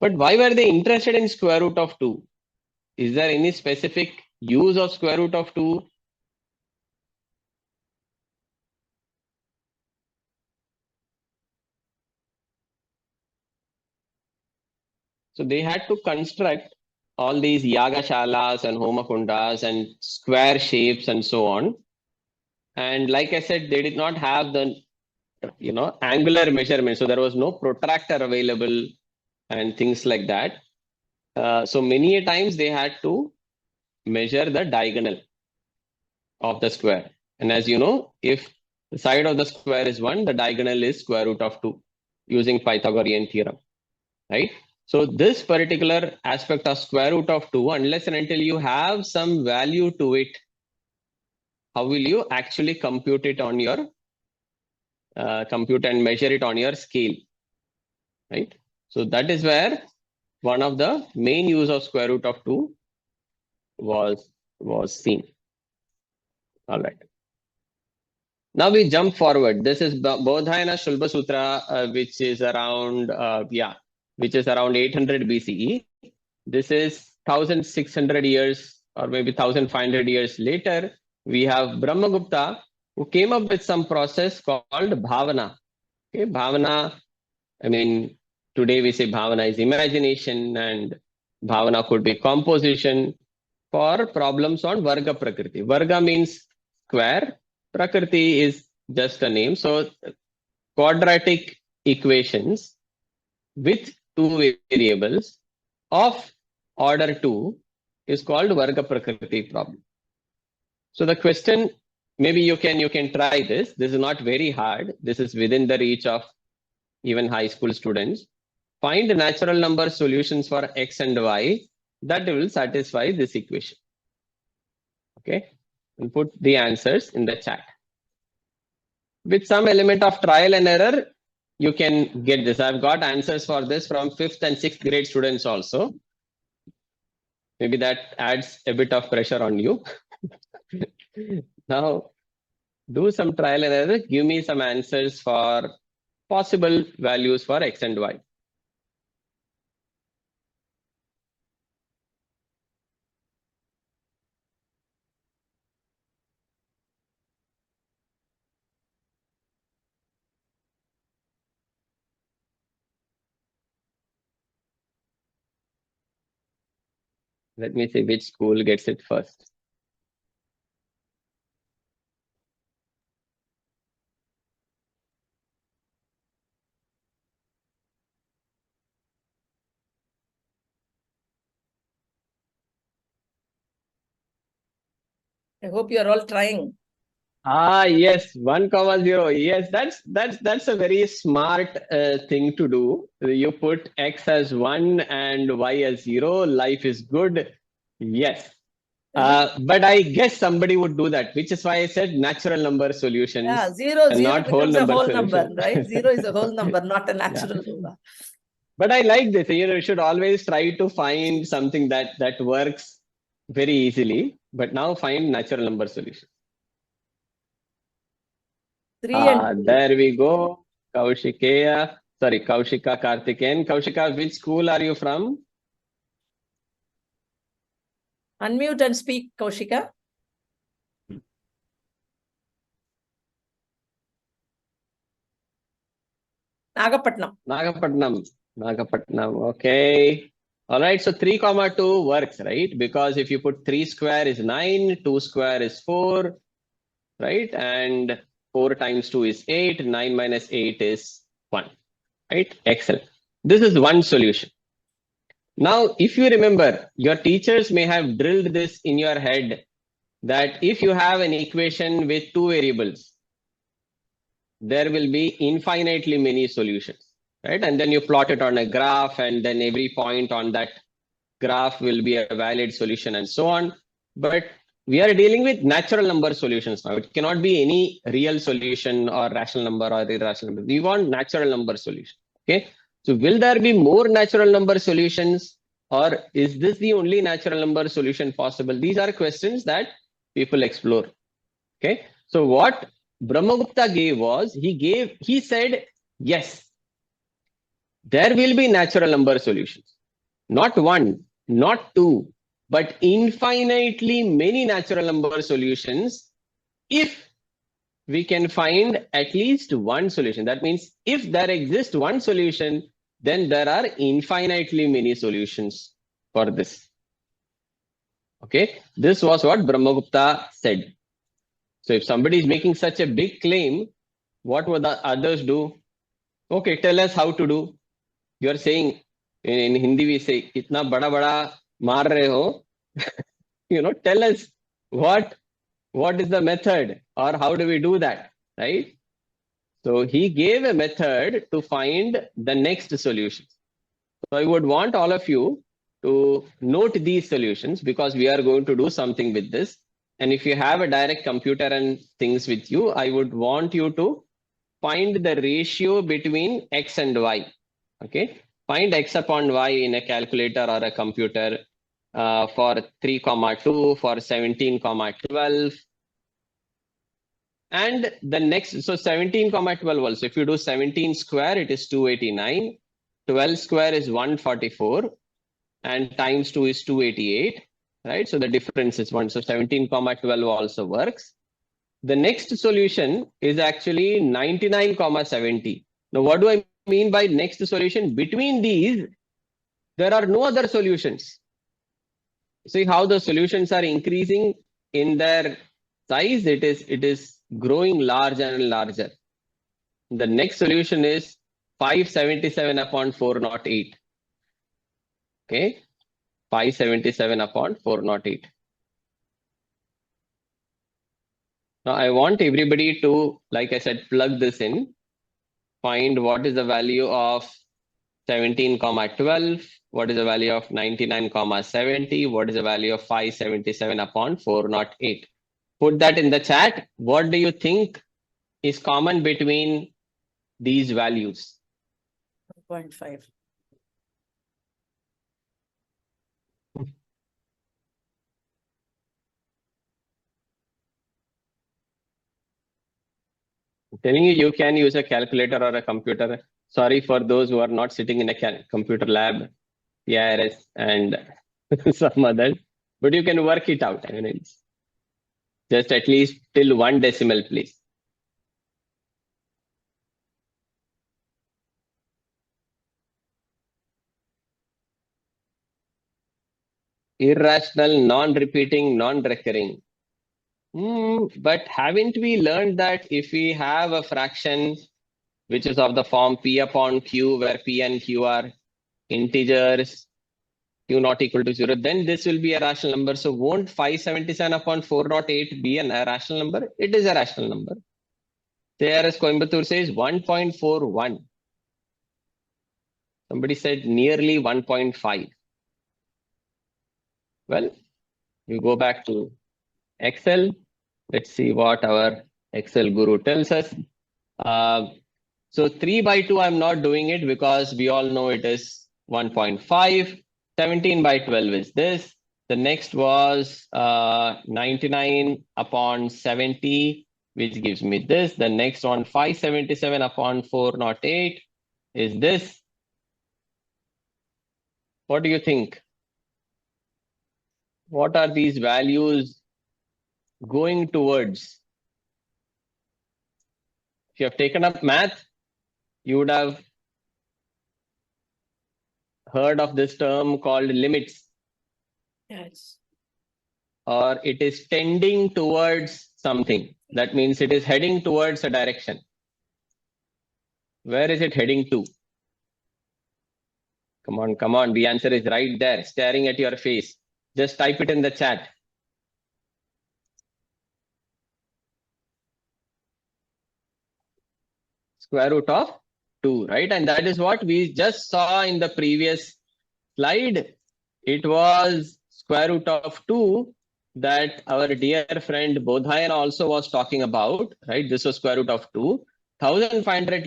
But why were they interested in square root of 2? Is there any specific use of square root of 2? So they had to construct all these yagashalas and homakundas and square shapes and so on. And like I said, they did not have the angular measurement. So there was no protractor available and things like that. So many a times they had to measure the diagonal of the square. And as you know, if the side of the square is 1, the diagonal is square root of 2 using Pythagorean theorem, right? So this particular aspect of square root of 2, unless and until you have some value to it, how will you actually compute it on your compute and measure it on your scale, right? So that is where one of the main use of square root of 2 was seen. All right. Now we jump forward. This is Bodhayana Shulba Sutra, which is around 800 BCE. This is 1600 years or maybe 1500 years later. We have Brahmagupta, who came up with some process called Bhavana. Okay, Bhavana, I mean, today we say Bhavana is imagination, and Bhavana could be composition for problems on Varga Prakriti. Varga means square, Prakriti is just a name. So quadratic equations with two variables of order 2 is called Varga Prakriti problem. So the question, maybe you can try this. This is not very hard. This is within the reach of even high school students. Find natural number solutions for x and y that will satisfy this equation. Okay, and put the answers in the chat. With some element of trial and error, you can get this. I've got answers for this from 5th and 6th grade students also. Maybe that adds a bit of pressure on you. Now, do some trial and error. Give me some answers for possible values for x and y. Let me see which school gets it first. I hope you are all trying. Yes, 1,0. Yes, that's a very smart thing to do. You put x as 1 and y as 0. Life is good. Yes. But I guess somebody would do that, which is why I said natural number solutions. Yeah, zero not whole becomes a number whole solution. number, right? 0 is a whole number, not a natural number. But I like this. You should always try to find something that works very easily. But now find natural number solution. 3 and 2. There we go. Kaushika Karthikeyan. Kaushika, which school are you from? Unmute and speak, Kaushika. Nagapatnam. Nagapatnam. Okay. All right. So 3,2 works, right? Because if you put 3 square is 9, 2 square is 4, right? And 4 times 2 is 8, 9 minus 8 is 1, right? Excellent. This is one solution. Now, if you remember, your teachers may have drilled this in your head that if you have an equation with 2 variables, there will be infinitely many solutions, right? And then you plot it on a graph, and then every point on that graph will be a valid solution and so on. But we are dealing with natural number solutions now. It cannot be any real solution or rational number or irrational number. We want natural number solution. Okay. So will there be more natural number solutions, or is this the only natural number solution possible? These are questions that people explore. Okay. So what Brahmagupta gave was, he said, yes, there will be natural number solutions. Not one, not two, but infinitely many natural number solutions if we can find at least one solution. That means if there exists one solution, then there are infinitely many solutions for this. Okay, this was what Brahmagupta said. So if somebody is making such a big claim, what would the others do? Okay, tell us how to do. You are saying, in Hindi we say, itna bada bada maar rahe ho. Tell us what is the method, or how do we do that, right? So he gave a method to find the next solution. So I would want all of you to note these solutions, because we are going to do something with this. And if you have a direct computer and things with you, I would want you to find the ratio between x and y. Okay, find x upon y in a calculator or a computer for 3,2, for 17,12. And the next, so 17,12 also, if you do 17 square, it is 289. 12 square is 144. And times 2 is 288, right? So the difference is 1. So 17,12 also works. The next solution is actually 99,70. Now, what do I mean by next solution? Between these, there are no other solutions. See how the solutions are increasing in their size. It is growing larger and larger. The next solution is 577 upon 408. Okay, 577 upon 408. Now I want everybody to, like I said, plug this in. Find what is the value of 17,12, what is the value of 99,70, what is the value of 577 upon 408. Put that in the chat. What do you think is common between these values? 1.5. I'm telling you, you can use a calculator or a computer. Sorry for those who are not sitting in a computer lab, PIRS and some other, but you can work it out. I mean, it's just at least till 1 decimal, please. Irrational, non-repeating, non-recurring. But haven't we learned that if we have a fraction which is of the form p upon q, where p and q are integers, q not equal to 0, then this will be a rational number. So won't 577 upon 408 be a rational number? It is a rational number. As Coimbatore says, 1.41. Somebody said nearly 1.5. Well, you go back to Excel. Let's see what our Excel guru tells us. So 3 by 2, I'm not doing it because we all know it is 1.5. 17 by 12 is this. The next was 99 upon 70, which gives me this. The next one, 577 upon 408 is this. What do you think? What are these values going towards? If you have taken up math, You would have heard of this term called limits, Yes. or it is tending towards something. That means it is heading towards a direction. Where is it heading to? Come on, come on. The answer is right there, staring at your face. Just type it in the chat. Square root of 2, right? And that is what we just saw in the previous slide. It was square root of 2 that our dear friend Bodhayan also was talking about, right? This was square root of 2. 1500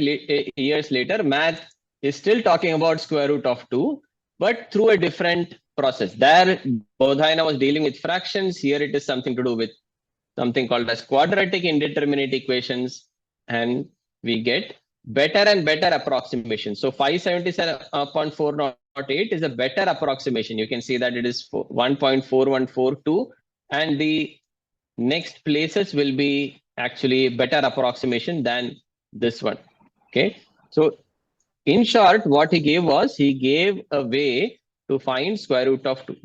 years later, math is still talking about square root of 2, but through a different process. There, Bodhayana was dealing with fractions. Here it is something to do with something called as quadratic indeterminate equations, and we get better and better approximation. So 577.408 is a better approximation. You can see that it is 1.4142, and the next places will be actually better approximation than this one. Okay, so in short, what he gave was, he gave a way to find square root of 2.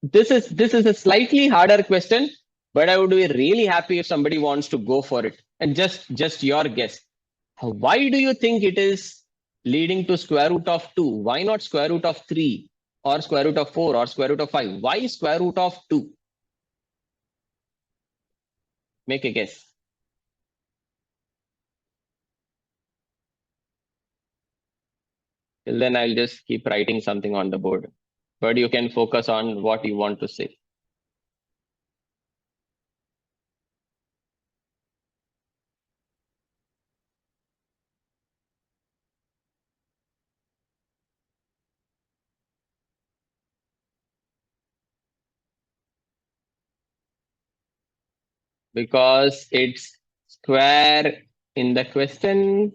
This is a slightly harder question, but I would be really happy if somebody wants to go for it. And just your guess. Why do you think it is leading to square root of 2? Why not square root of 3 or square root of 4 or square root of 5? Why square root of 2? Make a guess. Till then, I'll just keep writing something on the board. But you can focus on what you want to say. Because it's square in the question.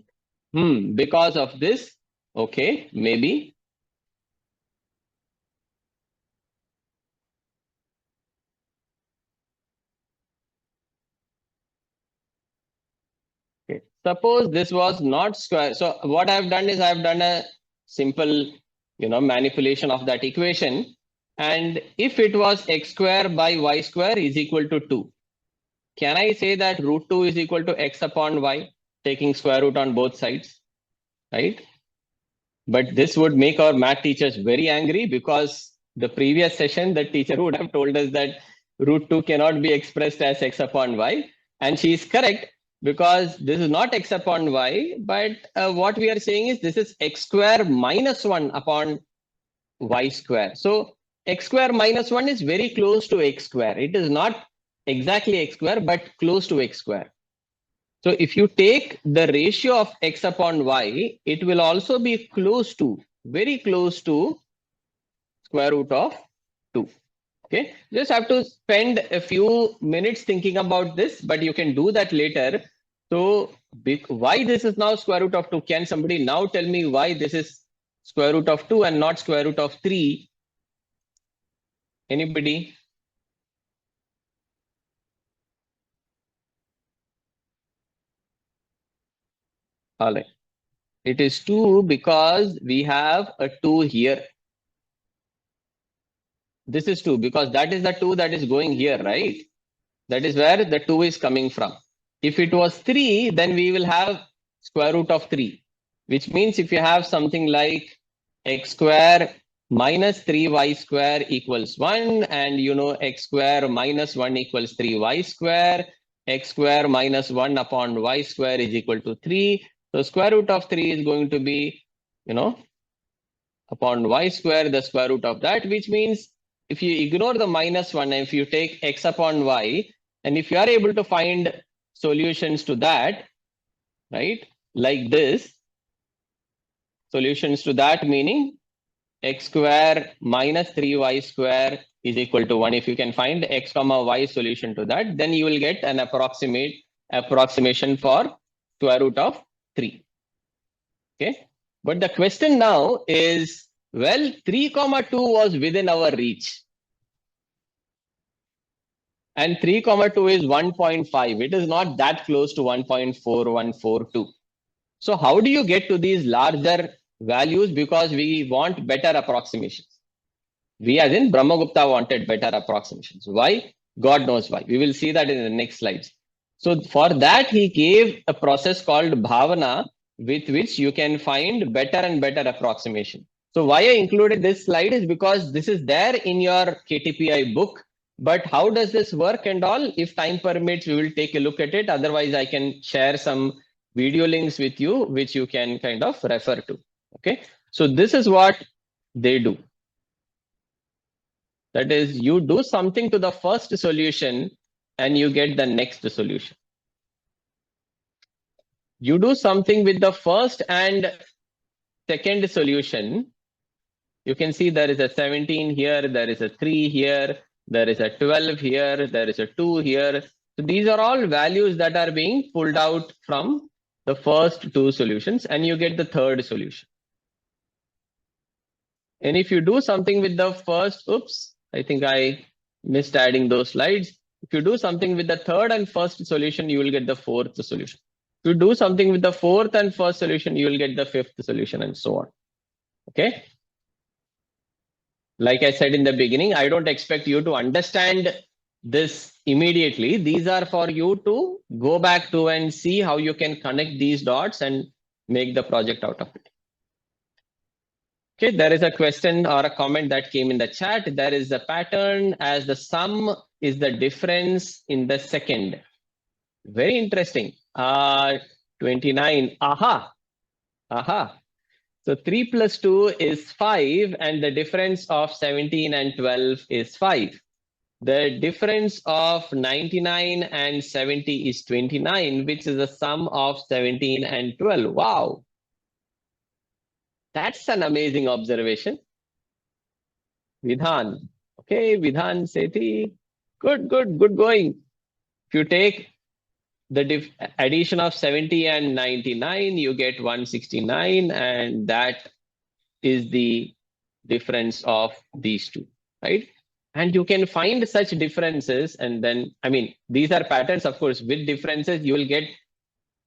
Because of this. Okay, maybe. Okay. Suppose this was not square. So what I've done is I've done a simple, manipulation of that equation. And if it was x square by y square is equal to 2, can I say that root 2 is equal to x upon y, taking square root on both sides, right? But this would make our math teachers very angry, because the previous session, the teacher would have told us that root 2 cannot be expressed as x upon y. And she is correct, because this is not x upon y, but what we are saying is this is x square minus 1 upon y square. So x square minus 1 is very close to x square. It is not exactly x square, but close to x square. So if you take the ratio of x upon y, it will also be close to, very close to square root of 2. Okay, just have to spend a few minutes thinking about this, but you can do that later. So why this is now square root of 2? Can somebody now tell me why this is square root of 2 and not square root of 3? Anybody? All right. It is 2 because we have a 2 here. This is 2 because that is the 2 that is going here, right? That is where the 2 is coming from. If it was 3, then we will have square root of 3, which means if you have something like x square minus 3y square equals 1, and x square minus 1 equals 3y square, x square minus 1 upon y square is equal to 3. So square root of 3 is going to be, upon y square, the square root of that, which means if you ignore the minus 1, and if you take x upon y, and if you are able to find solutions to that, right, like this, solutions to that meaning x square minus 3y square is equal to 1. If you can find x comma y solution to that, then you will get an approximation for square root of 3. Okay, but the question now is, well, 3 comma 2 was within our reach. And 3 comma 2 is 1.5. It is not that close to 1.4142. So how do you get to these larger values? Because we want better approximations. We as in Brahmagupta wanted better approximations. Why? God knows why. We will see that in the next slides. So for that, he gave a process called Bhavana, with which you can find better and better approximation. So why I included this slide is because this is there in your KTPI book. But how does this work and all? If time permits, we will take a look at it. Otherwise, I can share some video links with you, which you can kind of refer to. Okay. So this is what they do. That is, you do something to the first solution and you get the next solution. You do something with the first and second solution. You can see there is a 17 here, there is a 3 here, there is a 12 here, there is a 2 here. So these are all values that are being pulled out from the first two solutions, and you get the third solution. And if you do something with the first, oops, I think I missed adding those slides. If you do something with the third and first solution, you will get the fourth solution. If you do something with the fourth and first solution, you will get the fifth solution, and so on. Okay. Like I said in the beginning, I don't expect you to understand this immediately. These are for you to go back to and see how you can connect these dots and make the project out of it. Okay, there is a question or a comment that came in the chat. There is a pattern as the sum is the difference in the second. Very interesting. 29. Aha. So 3 plus 2 is 5, and the difference of 17 and 12 is 5. The difference of 99 and 70 is 29, which is the sum of 17 and 12. Wow. That's an amazing observation. Vidhan. Okay, Vidhan Sethi. Good going. If you take the addition of 70 and 99, you get 169, and that is the difference of these two, right? And you can find such differences, and then, I mean, these are patterns, of course. With differences, you will get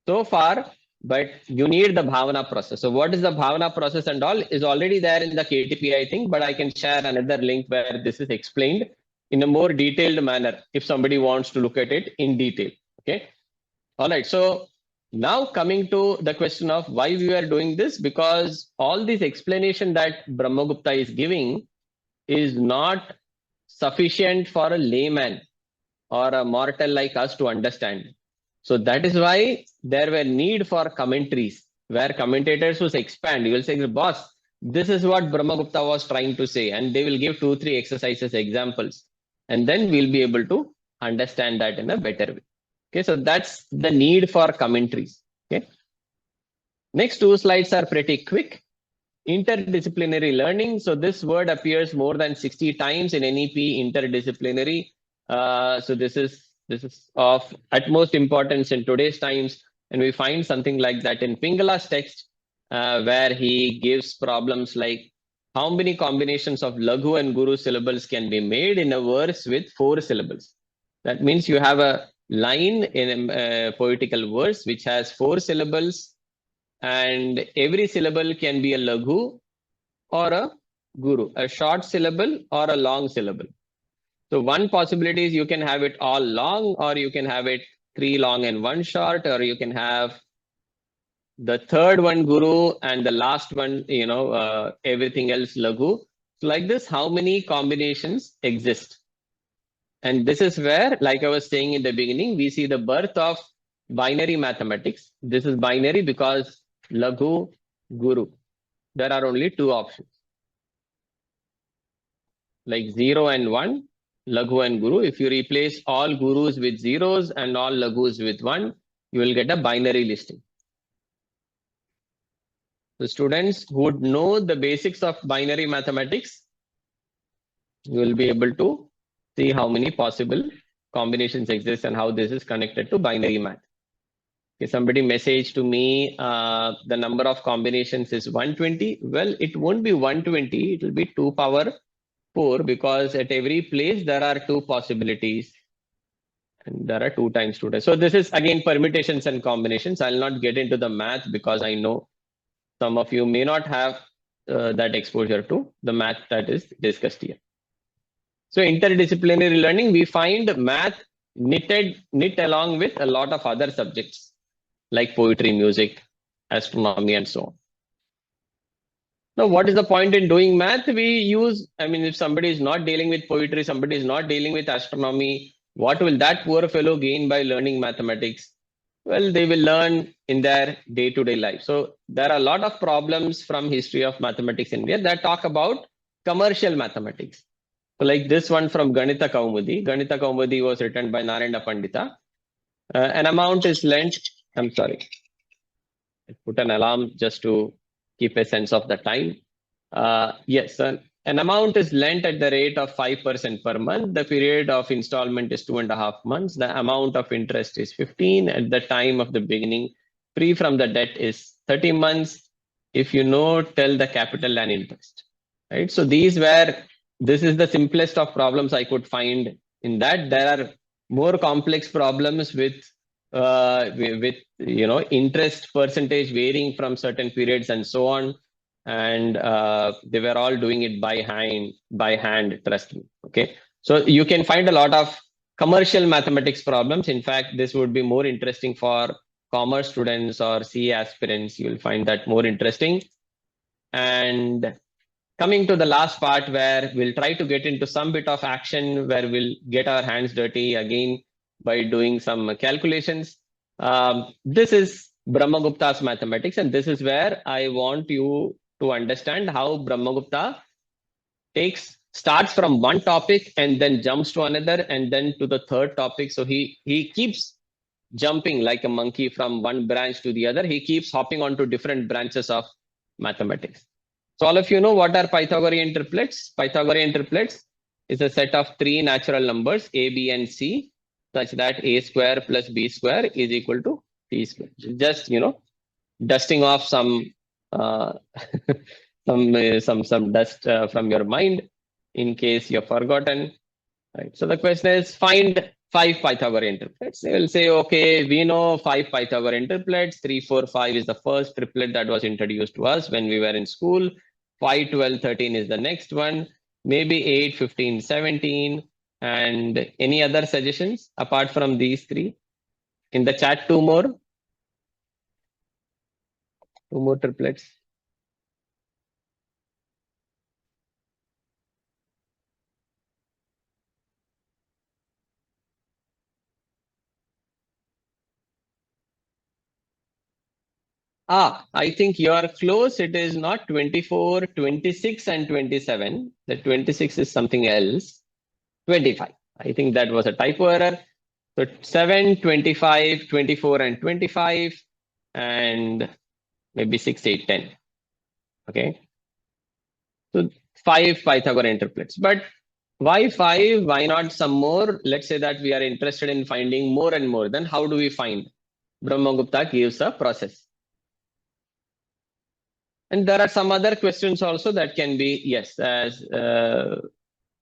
so far, but you need the Bhavana process. So what is the Bhavana process and all is already there in the KTPI thing, but I can share another link where this is explained in a more detailed manner if somebody wants to look at it in detail. Okay. All right. So now coming to the question of why we are doing this, because all this explanation that Brahmagupta is giving is not sufficient for a layman or a mortal like us to understand. So that is why there were need for commentaries where commentators will expand. You will say, boss, this is what Brahmagupta was trying to say, and they will give 2-3 exercises examples, and then we'll be able to understand that in a better way. Okay, so that's the need for commentaries. Okay. Next 2 slides are pretty quick. Interdisciplinary learning. So this word appears more than 60 times in NEP, interdisciplinary. So this is of utmost importance in today's times. And we find something like that in Pingala's text, where he gives problems like how many combinations of Laghu and Guru syllables can be made in a verse with 4 syllables. That means you have a line in a poetical verse which has 4 syllables, and every syllable can be a Laghu or a Guru, a short syllable or a long syllable. So one possibility is you can have it all long, or you can have it 3 long and 1 short, or you can have the third one Guru and the last one, everything else Laghu. So like this, how many combinations exist? And this is where, like I was saying in the beginning, we see the birth of binary mathematics. This is binary because Laghu, Guru. There are only 2 options. Like 0 and 1, Laghu and Guru. If you replace all Gurus with zeros and all Laghus with 1, you will get a binary listing. The students who would know the basics of binary mathematics, you will be able to see how many possible combinations exist and how this is connected to binary math. Okay, somebody messaged to me, the number of combinations is 120. Well, it won't be 120, it will be 2 power 4, because at every place there are 2 possibilities. And there are 2 times 2 times. So this is again permutations and combinations. I'll not get into the math because I know some of you may not have that exposure to the math that is discussed here. So interdisciplinary learning, we find math knit along with a lot of other subjects like poetry, music, astronomy, and so on. Now, what is the point in doing math? We use, I mean, if somebody is not dealing with poetry, somebody is not dealing with astronomy, what will that poor fellow gain by learning mathematics? Well, they will learn in their day-to-day life. So there are a lot of problems from history of mathematics in India that talk about commercial mathematics. So like this one from Ganita Kaumudi. Ganita Kaumudi was written by Narayana Pandita. An amount is lent, I'm sorry, I put an alarm just to keep a sense of the time. Yes, an amount is lent at the rate of 5% per month. The period of installment is 2.5 months. The amount of interest is 15. At the time of the beginning, free from the debt is 30 months. If you know, tell the capital and interest. Right. So this is the simplest of problems I could find in that. There are more complex problems with interest percentage varying from certain periods and so on, and they were all doing it by hand, trust me. Okay, so you can find a lot of commercial mathematics problems. In fact, this would be more interesting for commerce students or CA aspirants. You'll find that more interesting. And coming to the last part, where we'll try to get into some bit of action, where we'll get our hands dirty again by doing some calculations. This is Brahmagupta's mathematics, and this is where I want you to understand how Brahmagupta starts from one topic and then jumps to another and then to the third topic. So he keeps jumping like a monkey from one branch to the other. He keeps hopping onto different branches of mathematics. So all of you know what are Pythagorean triplets? Pythagorean triplets is a set of 3 natural numbers, A, B, and C, such that A square plus B square is equal to C square. Just, dusting off some some dust from your mind in case you've forgotten. Right. So the question is, find 5 Pythagorean triplets. They will say, okay, we know 5 Pythagorean triplets. 3, 4, 5 is the first triplet that was introduced to us when we were in school. 5, 12, 13 is the next one. Maybe 8, 15, 17. And any other suggestions apart from these 3? In the chat, 2 more. 2 more triplets. I think you are close. It is not 24, 26, and 27. The 26 is something else. 25. I think that was a typo error. So 7, 25, 24, and 25, and maybe 6, 8, 10. Okay. So 5 Pythagorean triplets. But why 5? Why not some more? Let's say that we are interested in finding more and more. Then how do we find? Brahmagupta gives a process. And there are some other questions also that can be, yes, as there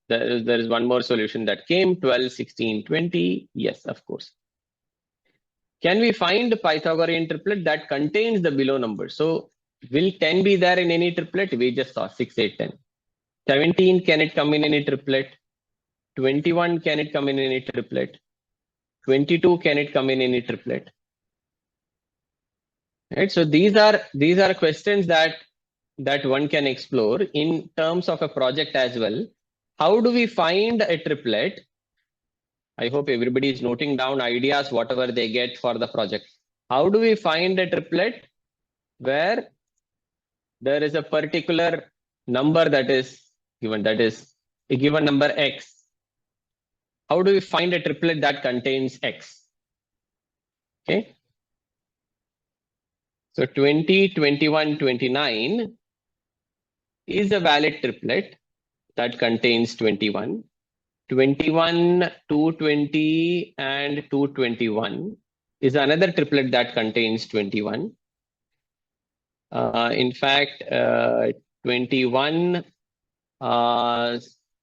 is one more solution that came, 12, 16, 20. Yes, of course. Can we find a Pythagorean triplet that contains the below numbers? So will 10 be there in any triplet? We just saw 6, 8, 10. 17, can it come in any triplet? 21, can it come in any triplet? 22, can it come in any triplet? Right. So these are questions that one can explore in terms of a project as well. How do we find a triplet? I hope everybody is noting down ideas, whatever they get for the project. How do we find a triplet where there is a particular number that is given, that is a given number X? How do we find a triplet that contains X? Okay. So 20, 21, 29 is a valid triplet that contains 21. 21, 220, and 221 is another triplet that contains 21. In fact, 21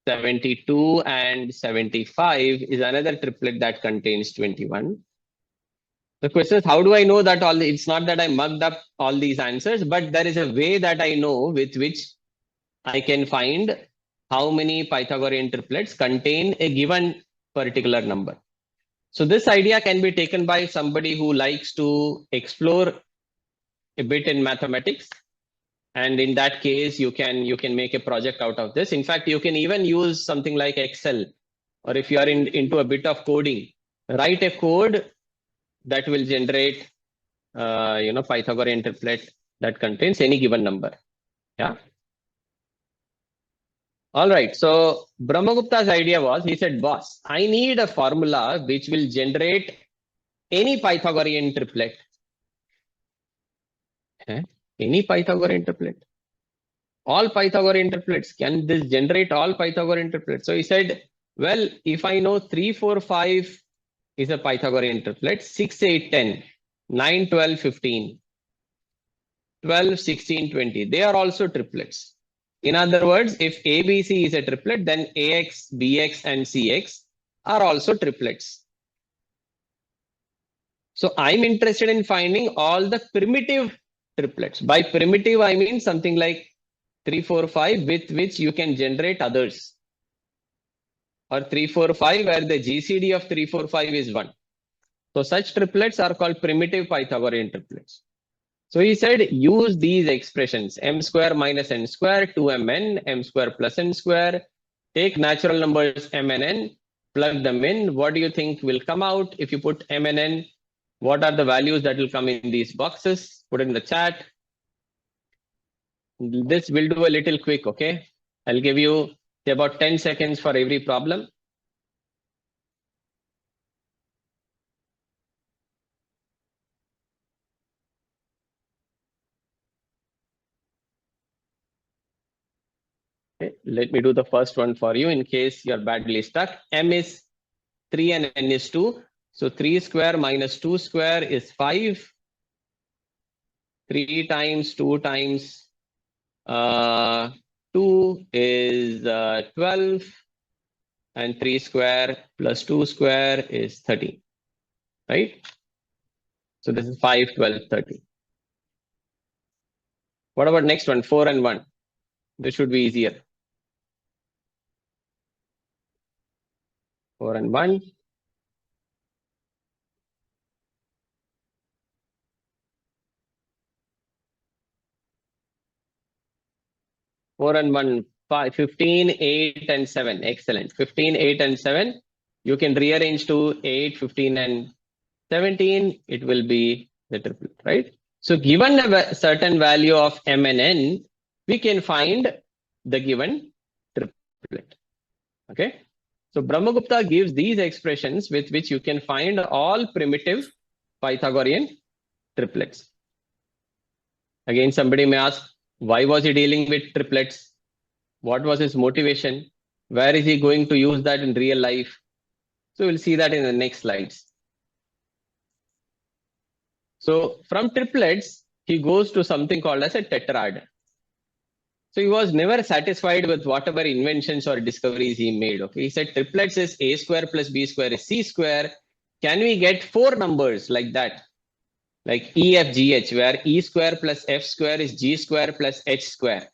72 and 75 is another triplet that contains 21. The question is, how do I know that it's not that I mugged up all these answers, but there is a way that I know with which I can find how many Pythagorean triplets contain a given particular number. So this idea can be taken by somebody who likes to explore a bit in mathematics. And in that case, you can make a project out of this. In fact, you can even use something like Excel, or if you are into a bit of coding, write a code that will generate Pythagorean triplet that contains any given number. Yeah. All right. So Brahmagupta's idea was, he said, boss, I need a formula which will generate any Pythagorean triplet. Any Pythagorean triplet. All Pythagorean triplets. Can this generate all Pythagorean triplets? So he said, well, if I know 3, 4, 5 is a Pythagorean triplet, 6, 8, 10, 9, 12, 15, 12, 16, 20, they are also triplets. In other words, if ABC is a triplet, then AX, BX, and CX are also triplets. So I'm interested in finding all the primitive triplets. By primitive, I mean something like 3, 4, 5 with which you can generate others. Or 3, 4, 5 where the GCD of 3, 4, 5 is 1. So such triplets are called primitive Pythagorean triplets. So he said, use these expressions, m square minus n square, 2mn, m square plus n square. Take natural numbers m and n, plug them in. What do you think will come out if you put m and n? What are the values that will come in these boxes? Put it in the chat. This will do a little quick, okay? I'll give you about 10 seconds for every problem. Okay, let me do the first one for you in case you're badly stuck. M is 3 and n is 2. So 3 square minus 2 square is 5. 3 times 2 times 2 is 12. And 3 square plus 2 square is 13. Right? So this is 5, 12, 13. What about next one? 4 and 1. This should be easier. 4 and 1. 4 and 1, 5, 15, 8 and 7. Excellent. 15, 8 and 7. You can rearrange to 8, 15 and 17. It will be the triplet, right? So given a certain value of m and n, we can find the given triplet. Okay. So Brahmagupta gives these expressions with which you can find all primitive Pythagorean triplets. Again, somebody may ask, why was he dealing with triplets? What was his motivation? Where is he going to use that in real life? So we'll see that in the next slides. So from triplets, he goes to something called as a tetrad. So he was never satisfied with whatever inventions or discoveries he made. Okay, he said triplets is a square plus b square is c square. Can we get 4 numbers like that? Like E, F, G, H, where E square plus F square is G square plus H square.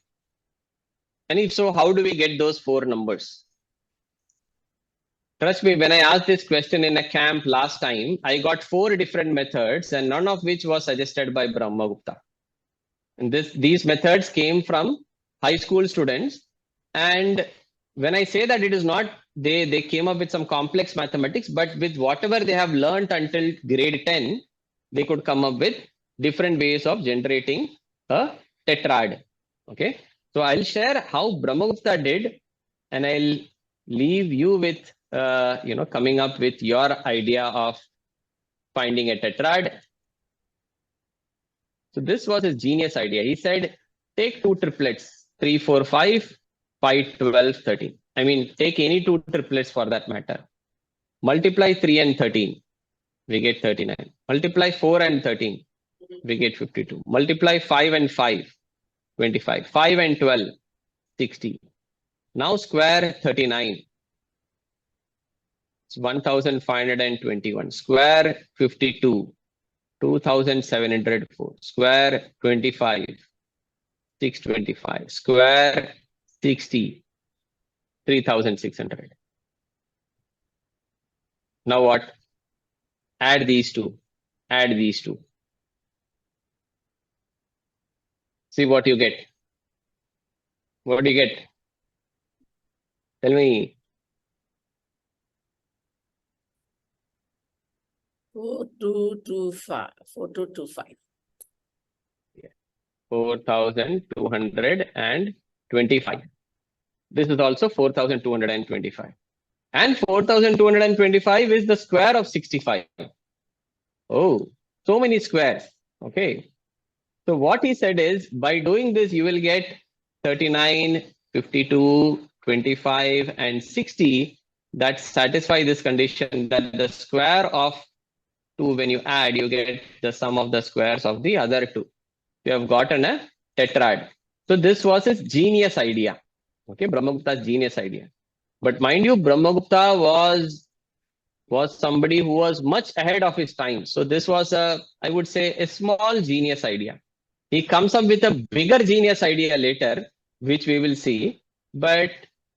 And if so, how do we get those 4 numbers? Trust me, when I asked this question in a camp last time, I got 4 different methods and none of which was suggested by Brahmagupta. And these methods came from high school students. And when I say that it is not, they came up with some complex mathematics, but with whatever they have learned until grade 10, they could come up with different ways of generating a tetrad. Okay. So I'll share how Brahmagupta did, and I'll leave you with, coming up with your idea of finding a tetrad. So this was his genius idea. He said, take 2 triplets, 3, 4, 5, 5, 12, 13. I mean, take any 2 triplets for that matter. Multiply 3 and 13. We get 39. Multiply 4 and 13, we get 52. Multiply 5 and 5, 25. 5 and 12, 60. Now square 39. It's 1521. Square 52. 2704. Square 25. 625. Square 60. 3600. Now what? Add these two. Add these two. See what you get. What do you get? Tell me. 4225. 4225. 4225. This is also 4225. And 4225 is the square of 65. Oh, so many squares. Okay. So what he said is, by doing this, you will get 39, 52, 25, and 60 that satisfy this condition that the square of 2, when you add, you get the sum of the squares of the other two. You have gotten a tetrad. So this was his genius idea. Okay, Brahmagupta's genius idea. But mind you, Brahmagupta was somebody who was much ahead of his time. So this was I would say, a small genius idea. He comes up with a bigger genius idea later, which we will see. But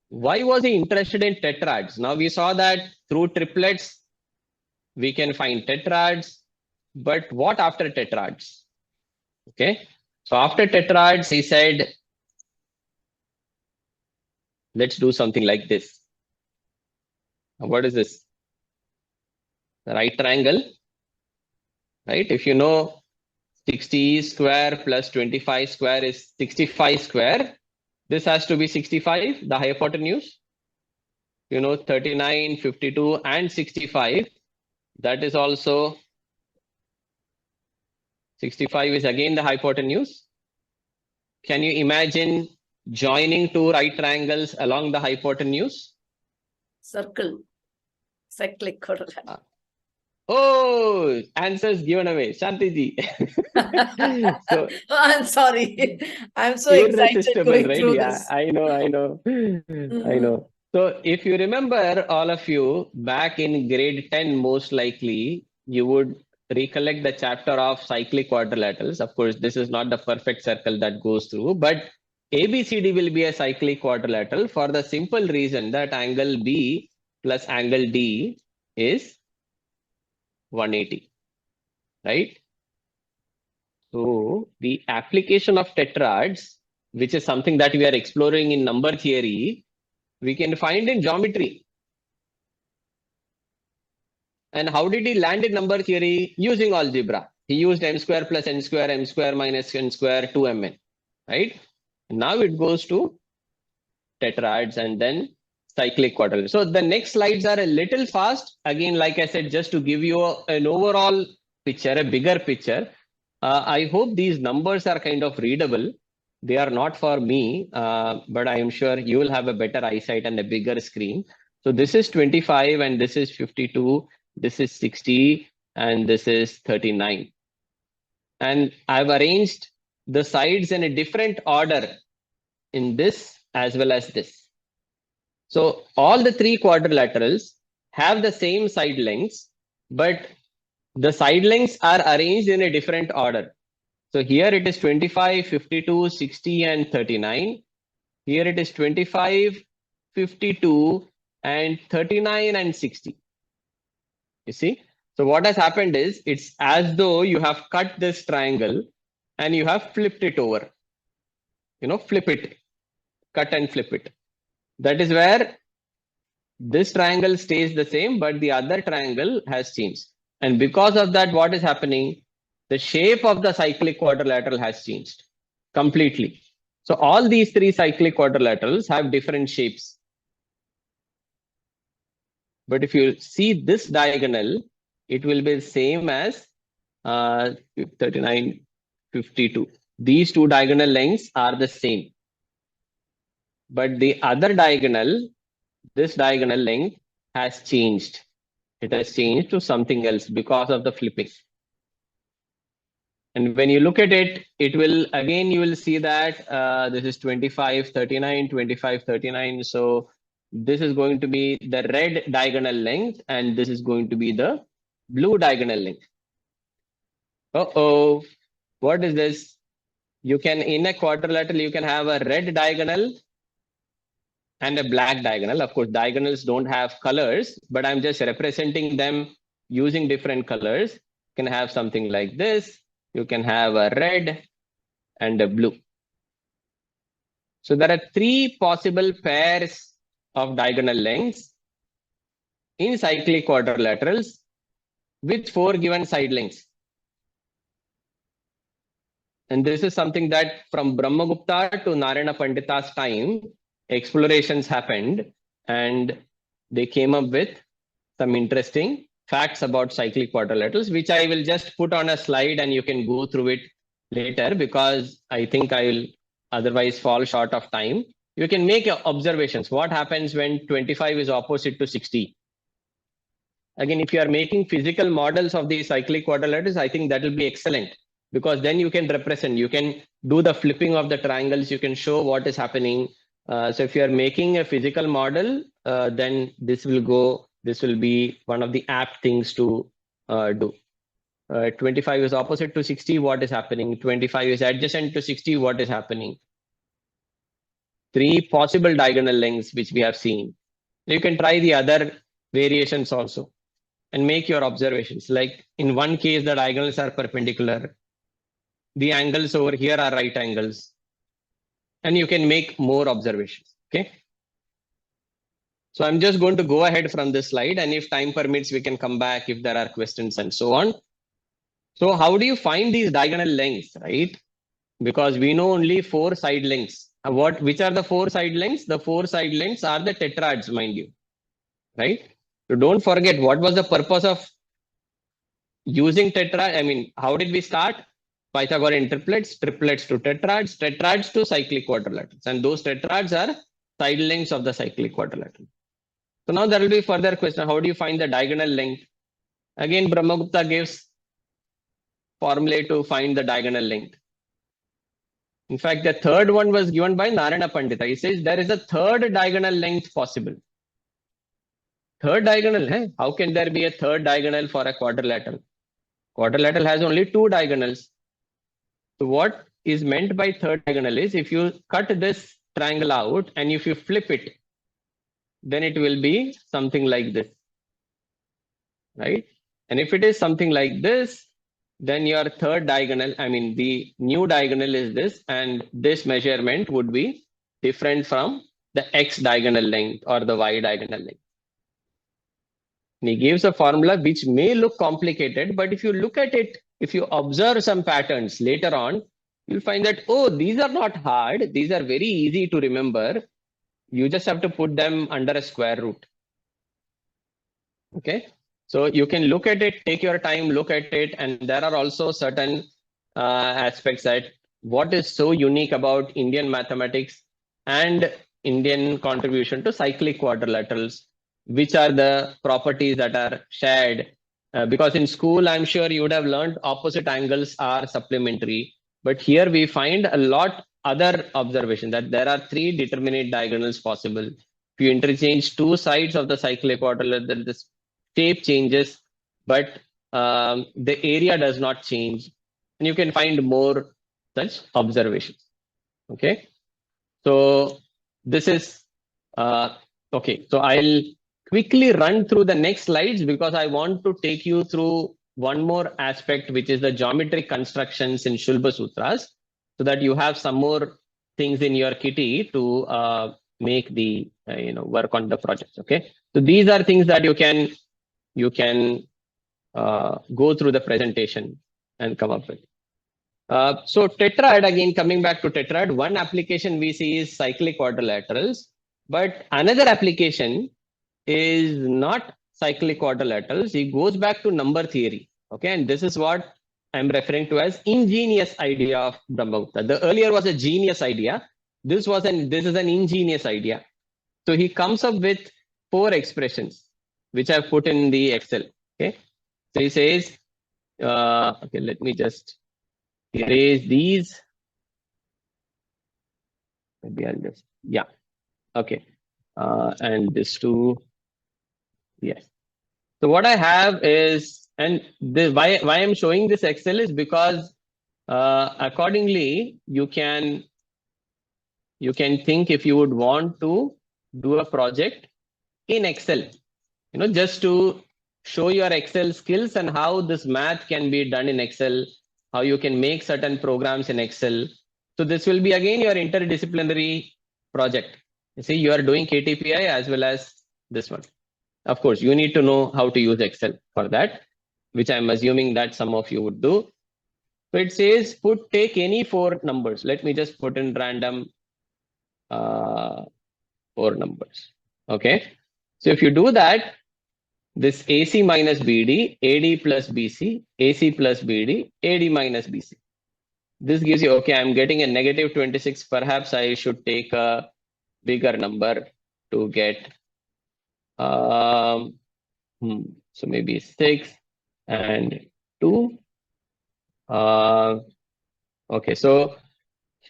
why was he interested in tetrads? Now we saw that through triplets, we can find tetrads. But what after tetrads? Okay. So after tetrads, he said, let's do something like this. What is this? The right triangle, right? If you know 60 square plus 25 square is 65 square. This has to be 65, the hypotenuse. You know, 39, 52, and 65. That is also 65 is again the hypotenuse. Can you imagine joining two right triangles along the hypotenuse? Circle. Cyclic quadrilateral. Oh, answers given away. Shantiji. So, I'm sorry. I'm so excited irresistible, going right? through Yeah, this. I know. I know. So if you remember, all of you, back in grade 10, most likely, you would recollect the chapter of cyclic quadrilaterals. Of course, this is not the perfect circle that goes through, but ABCD will be a cyclic quadrilateral for the simple reason that angle B plus angle D is 180, right? So the application of tetrads, which is something that we are exploring in number theory, we can find in geometry. And how did he land in number theory? Using algebra. He used m square plus n square minus n square 2mn, right? Now it goes to tetrads and then cyclic quadrilateral. So the next slides are a little fast. Again, like I said, just to give you an overall picture, a bigger picture. I hope these numbers are kind of readable. They are not for me, but I am sure you will have a better eyesight and a bigger screen. So this is 25 and this is 52. This is 60 and this is 39. And I've arranged the sides in a different order in this as well as this. So all the three quadrilaterals have the same side lengths, but the side lengths are arranged in a different order. So here it is 25, 52, 60, and 39. Here it is 25, 52, and 39 and 60. You see? So what has happened is, it's as though you have cut this triangle and you have flipped it over. You know, flip it, cut and flip it. That is where this triangle stays the same, but the other triangle has changed. And because of that, what is happening? The shape of the cyclic quadrilateral has changed completely. So all these three cyclic quadrilaterals have different shapes. But if you see this diagonal, it will be the same as 39, 52. These two diagonal lengths are the same. But the other diagonal, this diagonal length has changed. It has changed to something else because of the flipping. And when you look at it, it will, again, you will see that this is 25, 39, 25, 39. So this is going to be the red diagonal length, and this is going to be the blue diagonal length. Uh-oh, what is this? You can, in a quadrilateral, you can have a red diagonal and a black diagonal. Of course, diagonals don't have colors, but I'm just representing them using different colors. You can have something like this. You can have a red and a blue. So there are three possible pairs of diagonal lengths in cyclic quadrilaterals with 4 given side lengths. And this is something that from Brahmagupta to Narayana Pandita's time, explorations happened, and they came up with some interesting facts about cyclic quadrilaterals, which I will just put on a slide and you can go through it later, because I think I will otherwise fall short of time. You can make observations. What happens when 25 is opposite to 60? Again, if you are making physical models of these cyclic quadrilaterals, I think that will be excellent, because then you can represent, you can do the flipping of the triangles, you can show what is happening. So if you are making a physical model, then this will be one of the apt things to do. 25 is opposite to 60, what is happening? 25 is adjacent to 60, what is happening? Three possible diagonal lengths which we have seen. You can try the other variations also and make your observations. Like in one case, the diagonals are perpendicular. The angles over here are right angles. And you can make more observations. Okay. So I'm just going to go ahead from this slide, and if time permits, we can come back if there are questions and so on. So how do you find these diagonal lengths, right? Because we know only 4 side lengths. Which are the 4 side lengths? The 4 side lengths are the tetrads, mind you, right? So don't forget, what was the purpose of using tetrad? I mean, how did we start? Pythagorean triplets, triplets to tetrads, tetrads to cyclic quadrilaterals. And those tetrads are side lengths of the cyclic quadrilateral. So now there will be further question. How do you find the diagonal length? Again, Brahmagupta gives formulae to find the diagonal length. In fact, the third one was given by Narayana Pandita. He says there is a third diagonal length possible. Third diagonal, hey? How can there be a third diagonal for a quadrilateral? Quadrilateral has only 2 diagonals. So what is meant by third diagonal is, if you cut this triangle out and if you flip it, then it will be something like this, right? And if it is something like this, then your third diagonal, I mean the new diagonal is this, and this measurement would be different from the x diagonal length or the y diagonal length. And he gives a formula which may look complicated, but if you look at it, if you observe some patterns later on, you'll find that, oh, these are not hard. These are very easy to remember. You just have to put them under a square root. Okay. So you can look at it, take your time, look at it. And there are also certain aspects that what is so unique about Indian mathematics and Indian contribution to cyclic quadrilaterals, which are the properties that are shared. Because in school, I'm sure you would have learned opposite angles are supplementary. But here we find a lot other observation that there are 3 determinate diagonals possible. If you interchange 2 sides of the cyclic quadrilateral, the shape changes, but the area does not change. And you can find more such observations. Okay. So this is, okay. So I'll quickly run through the next slides because I want to take you through one more aspect, which is the geometric constructions in Shulba Sutras, so that you have some more things in your kitty to make the work on the projects. Okay, so these are things that you can go through the presentation and come up with. So tetrad, again coming back to tetrad, one application we see is cyclic quadrilaterals, but another application is not cyclic quadrilaterals. It goes back to number theory. Okay, and this is what I'm referring to as ingenious idea of Brahmagupta. The earlier was a genius idea. This is an ingenious idea. So he comes up with 4 expressions, which I've put in the Excel. Okay, so he says, okay, let me just erase these. Maybe I'll just, yeah, okay. And this too, yes. So what I have is, and this, why I'm showing this Excel is because accordingly you can think if you would want to do a project in Excel, just to show your Excel skills and how this math can be done in Excel, how you can make certain programs in Excel. So this will be again your interdisciplinary project. You see, you are doing KTPI as well as this one. Of course, you need to know how to use Excel for that, which I'm assuming that some of you would do. So it says take any 4 numbers. Let me just put in random 4 numbers. Okay. So if you do that, this AC minus BD, AD plus BC, AC plus BD, AD minus BC. This gives you, okay, I'm getting a negative 26. Perhaps I should take a bigger number to get, so maybe 6 and 2. Okay, so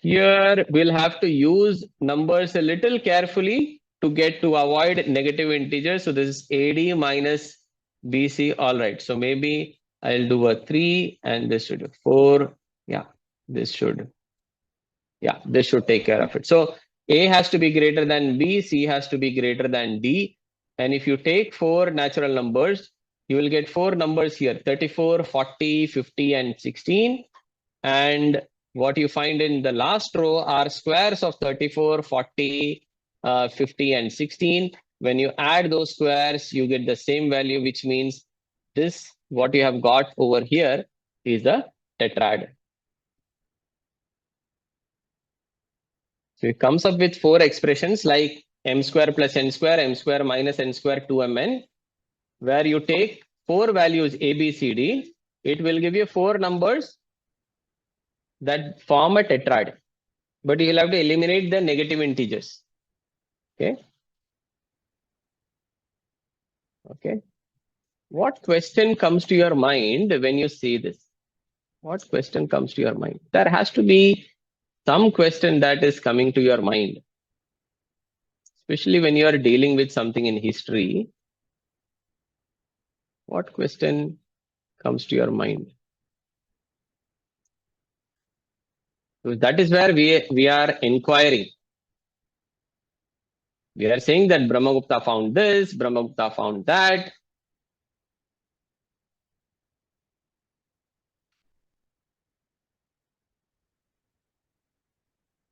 here we'll have to use numbers a little carefully to avoid negative integers. So this is AD minus BC. All right. So maybe I'll do a 3 and this should be 4. Yeah, this should take care of it. So A has to be greater than B, C has to be greater than D. And if you take 4 natural numbers, you will get 4 numbers here, 34, 40, 50, and 16. And what you find in the last row are squares of 34, 40, 50, and 16. When you add those squares, you get the same value, which means this, what you have got over here, is the tetrad. So it comes up with 4 expressions like m square plus n square, m square minus n square 2mn, where you take 4 values a, b, c, d. It will give you 4 numbers that form a tetrad, but you'll have to eliminate the negative integers. Okay. What question comes to your mind when you see this? What question comes to your mind? There has to be some question that is coming to your mind, especially when you are dealing with something in history. What question comes to your mind? So that is where we are inquiring. We are saying that Brahmagupta found this, Brahmagupta found that.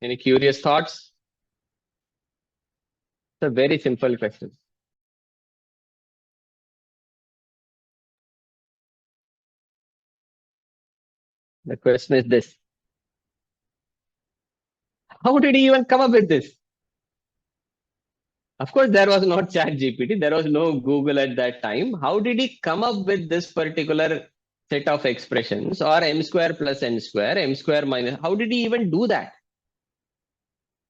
Any curious thoughts? It's a very simple question. The question is this: how did he even come up with this? Of course, there was not ChatGPT, there was no Google at that time. How did he come up with this particular set of expressions, or m square plus n square, m square minus? How did he even do that?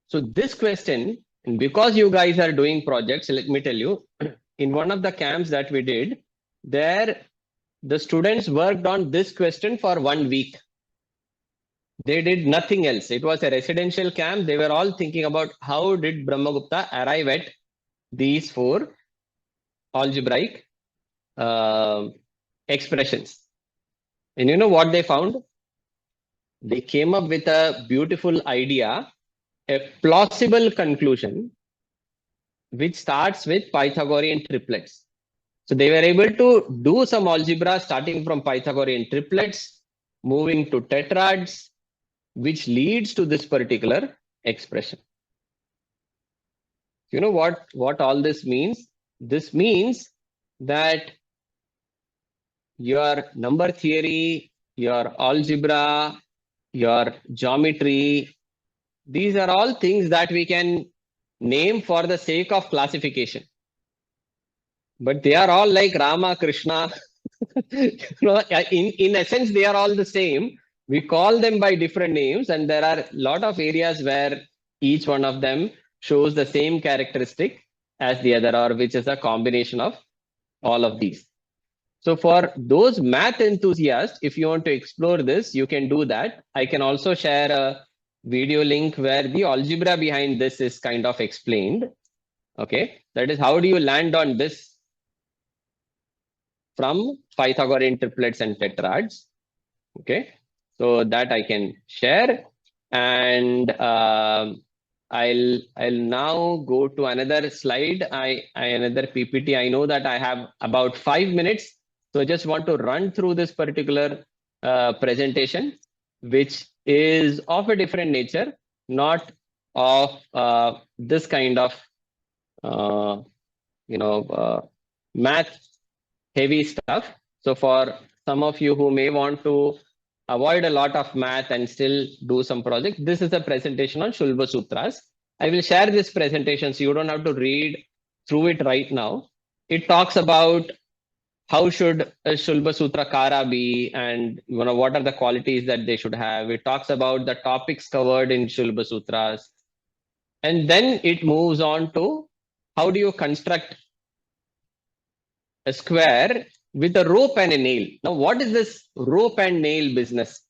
So this question, and because you guys are doing projects, let me tell you, in one of the camps that we did, there the students worked on this question for 1 week. They did nothing else. It was a residential camp. They were all thinking about how did Brahmagupta arrive at these 4 algebraic expressions. And you know what they found? They came up with a beautiful idea, a plausible conclusion, which starts with Pythagorean triplets. So they were able to do some algebra starting from Pythagorean triplets, moving to tetrads, which leads to this particular expression. You know what all this means? This means that your number theory, your algebra, your geometry, these are all things that we can name for the sake of classification. But they are all like Rama, Krishna. In essence, they are all the same. We call them by different names, and there are a lot of areas where each one of them shows the same characteristic as the other, or which is a combination of all of these. So for those math enthusiasts, if you want to explore this, you can do that. I can also share a video link where the algebra behind this is kind of explained. Okay, that is how do you land on this from Pythagorean triplets and tetrads. Okay, so that I can share, and I'll now go to another slide. Another PPT. I know that I have about 5 minutes, so I just want to run through this particular presentation, which is of a different nature, not of this kind of math heavy stuff. So for some of you who may want to avoid a lot of math and still do some project, this is a presentation on Shulba Sutras. I will share this presentation so you don't have to read through it right now. It talks about how should a Shulba Sutra Kara be, and what are the qualities that they should have. It talks about the topics covered in Shulba Sutras. And then it moves on to how do you construct a square with a rope and a nail. Now, what is this rope and nail business?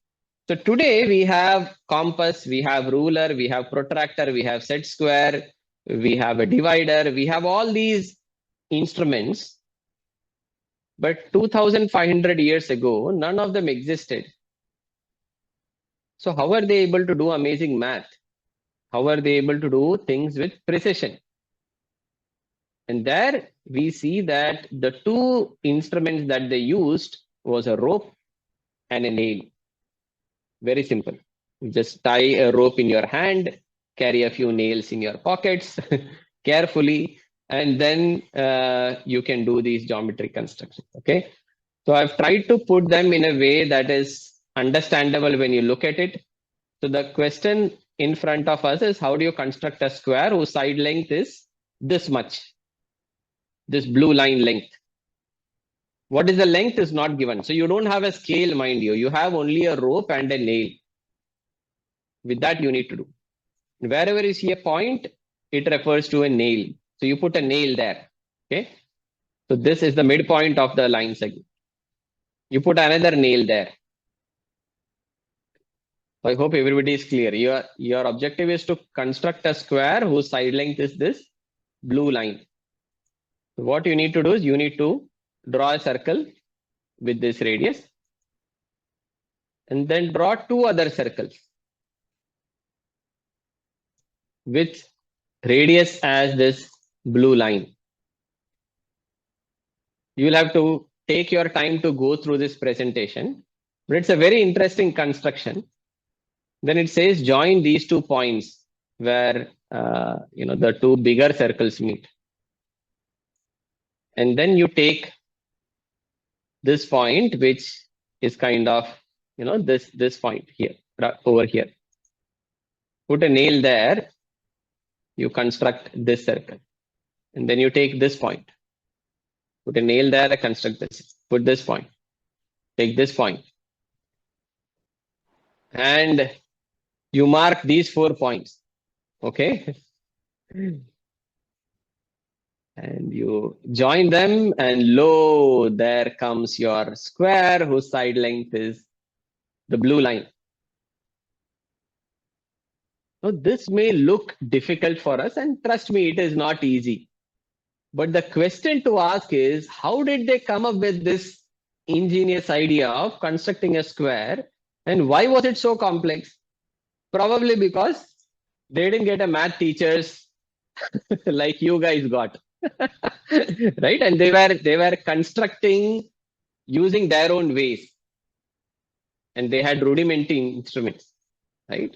So today we have compass, we have ruler, we have protractor, we have set square, we have a divider, we have all these instruments. But 2,500 years ago, none of them existed. So how are they able to do amazing math? How are they able to do things with precision? And there we see that the two instruments that they used was a rope and a nail. Very simple. You just tie a rope in your hand, carry a few nails in your pockets carefully, and then you can do these geometry constructions. Okay. So I've tried to put them in a way that is understandable when you look at it. So the question in front of us is, how do you construct a square whose side length is this much? This blue line length. What is the length is not given. So you don't have a scale, mind you. You have only a rope and a nail. With that, you need to do. Wherever you see a point, it refers to a nail. So you put a nail there. Okay. So this is the midpoint of the line segment. You put another nail there. So I hope everybody is clear. Your objective is to construct a square whose side length is this blue line. So what you need to do is you need to draw a circle with this radius and then draw two other circles with radius as this blue line. You will have to take your time to go through this presentation, but it's a very interesting construction. Then it says join these 2 points where the two bigger circles meet. And then you take this point, which is kind of, this point here, over here. Put a nail there, you construct this circle. And then you take this point. Put a nail there, construct this. Put this point. Take this point. And you mark these 4 points. Okay. And you join them, and lo, there comes your square whose side length is the blue line. Now, this may look difficult for us, and trust me, it is not easy. But the question to ask is, how did they come up with this ingenious idea of constructing a square, and why was it so complex? Probably because they didn't get a math teachers like you guys got. Right? And they were constructing using their own ways, and they had rudimentary instruments, right?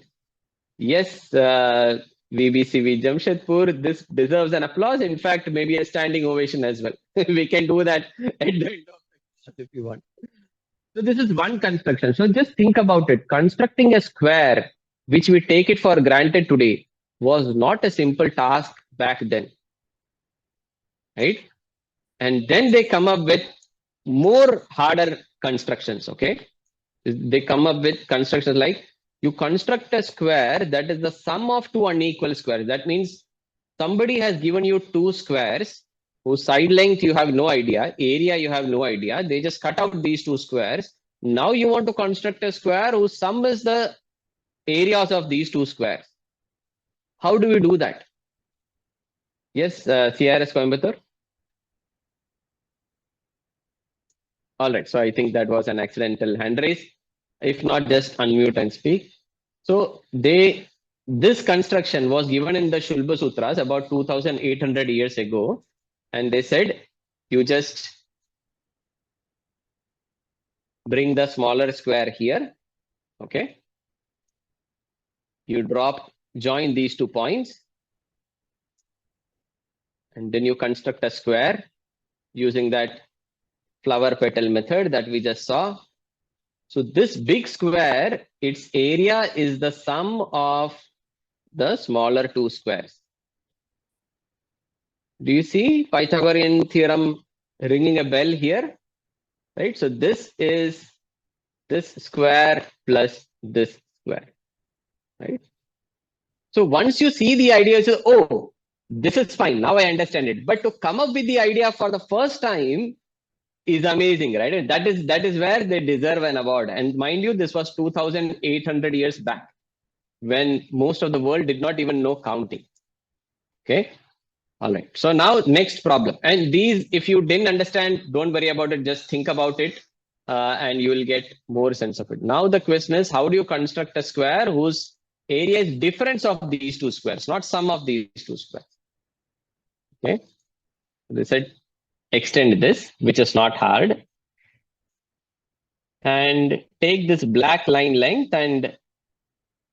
Yes, VBCV Jamshedpur, this deserves an applause. In fact, maybe a standing ovation as well. We can do that at the end of the class if you want. So this is one construction. So just think about it. Constructing a square, which we take it for granted today, was not a simple task back then. Right? And then they come up with more harder constructions. Okay. They come up with constructions like you construct a square that is the sum of two unequal squares. That means somebody has given you two squares whose side length you have no idea, area you have no idea. They just cut out these two squares. Now you want to construct a square whose sum is the areas of these two squares. How do we do that? Yes, CRS Coimbatore. All right, so I think that was an accidental hand raise. If not, just unmute and speak. So this construction was given in the Shulba Sutras about 2,800 years ago. And they said, you just bring the smaller square here. Okay. You join these 2 points. And then you construct a square using that flower petal method that we just saw. So this big square, its area is the sum of the smaller 2 squares. Do you see Pythagorean theorem ringing a bell here? Right? So this is this square plus this square. Right? So once you see the idea, you say, oh, this is fine. Now I understand it. But to come up with the idea for the first time is amazing, right? And that is where they deserve an award. And mind you, this was 2,800 years back, when most of the world did not even know counting. Okay. All right. So now next problem. And these, if you didn't understand, don't worry about it. Just think about it and you will get more sense of it. Now the question is, how do you construct a square whose area is difference of these 2 squares, not sum of these 2 squares? Okay. They said, extend this, which is not hard. And take this black line length and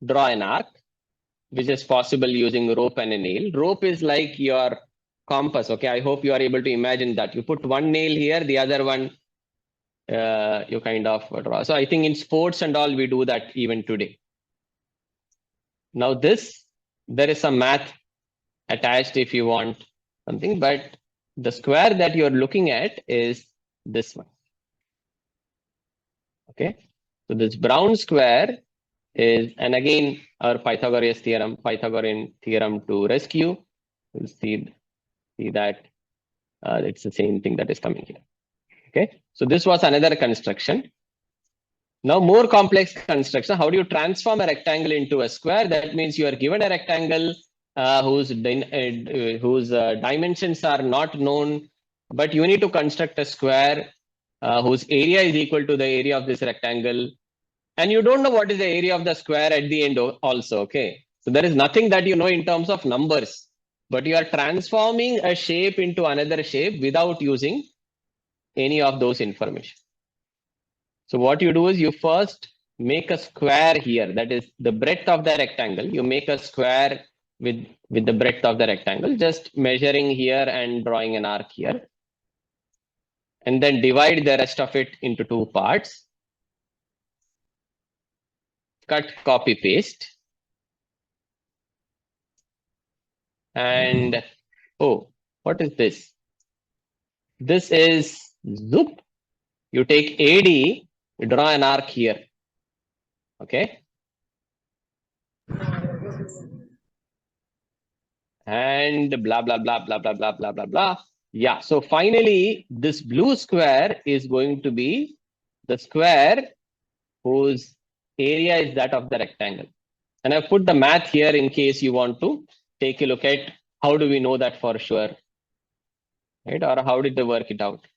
draw an arc, which is possible using rope and a nail. Rope is like your compass. Okay, I hope you are able to imagine that. You put one nail here, the other one you kind of draw. So I think in sports and all, we do that even today. Now this, there is some math attached if you want something, but the square that you're looking at is this one. Okay, so this brown square is, and again, our Pythagorean theorem to rescue. We'll see that it's the same thing that is coming here. Okay, so this was another construction. Now more complex construction. How do you transform a rectangle into a square? That means you are given a rectangle whose dimensions are not known, but you need to construct a square whose area is equal to the area of this rectangle. And you don't know what is the area of the square at the end also, okay? So there is nothing that you know in terms of numbers, but you are transforming a shape into another shape without using any of those information. So what you do is you first make a square here, that is the breadth of the rectangle. You make a square with the breadth of the rectangle, just measuring here and drawing an arc here. And then divide the rest of it into 2 parts. Cut, copy, paste. And, oh, what is this? This is zoop. You take AD, you draw an arc here. Okay. And blah, blah, blah, blah, blah, blah, blah, blah, blah. Yeah, so finally, this blue square is going to be the square whose area is that of the rectangle. And I've put the math here in case you want to take a look at how do we know that for sure, right? Or how did they work it out?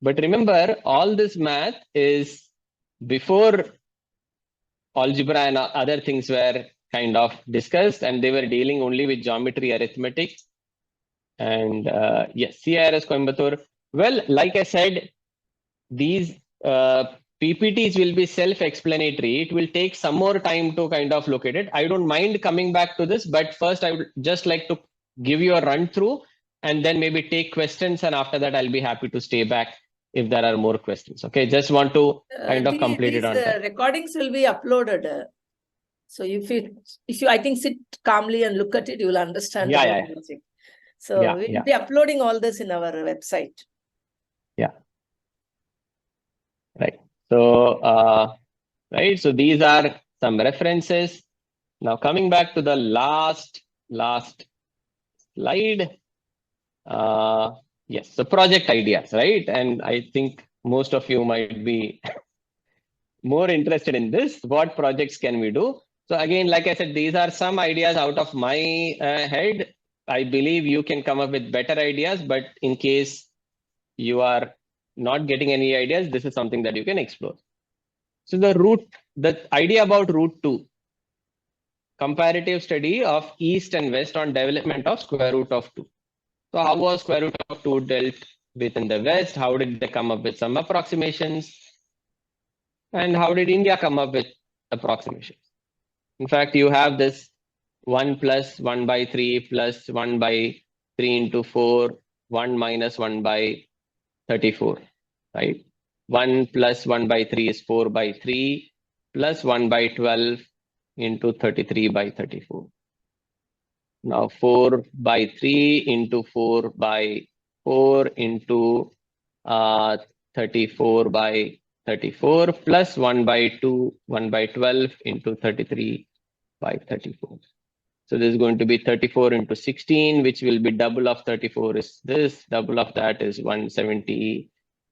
But remember, all this math is before algebra and other things were kind of discussed, and they were dealing only with geometry, arithmetic. And yes, CRS Coimbatore. Well, like I said, these PPTs will be self-explanatory. It will take some more time to kind of look at it. I don't mind coming back to this, but first I would just like to give you a run through and then maybe take questions. And after that, I'll be happy to stay back if there are more questions. Okay, just want to kind of complete it on time. Recordings will be uploaded. So if you, I think, sit calmly and look at it, you will understand. Yeah. So we'll be uploading all this in our website. Yeah. Right. So, right. So these are some references. Now coming back to the last slide. Yes, so project ideas, right? And I think most of you might be more interested in this. What projects can we do? So again, like I said, these are some ideas out of my head. I believe you can come up with better ideas, but in case you are not getting any ideas, this is something that you can explore. So the idea about route 2, comparative study of East and West on development of square root of 2. So how was square root of 2 dealt with in the West? How did they come up with some approximations? And how did India come up with approximations? In fact, you have this 1 plus 1 by 3 plus 1 by 3 into 4, 1 minus 1 by 34, right? 1 plus 1 by 3 is 4 by 3 plus 1 by 12 into 33 by 34. Now 4 by 3 into 4 by 4 into 34 by 34 plus 1 by 2, 1 by 12 into 33 by 34. So this is going to be 34 into 16, which will be double of 34 is this, double of that is 170,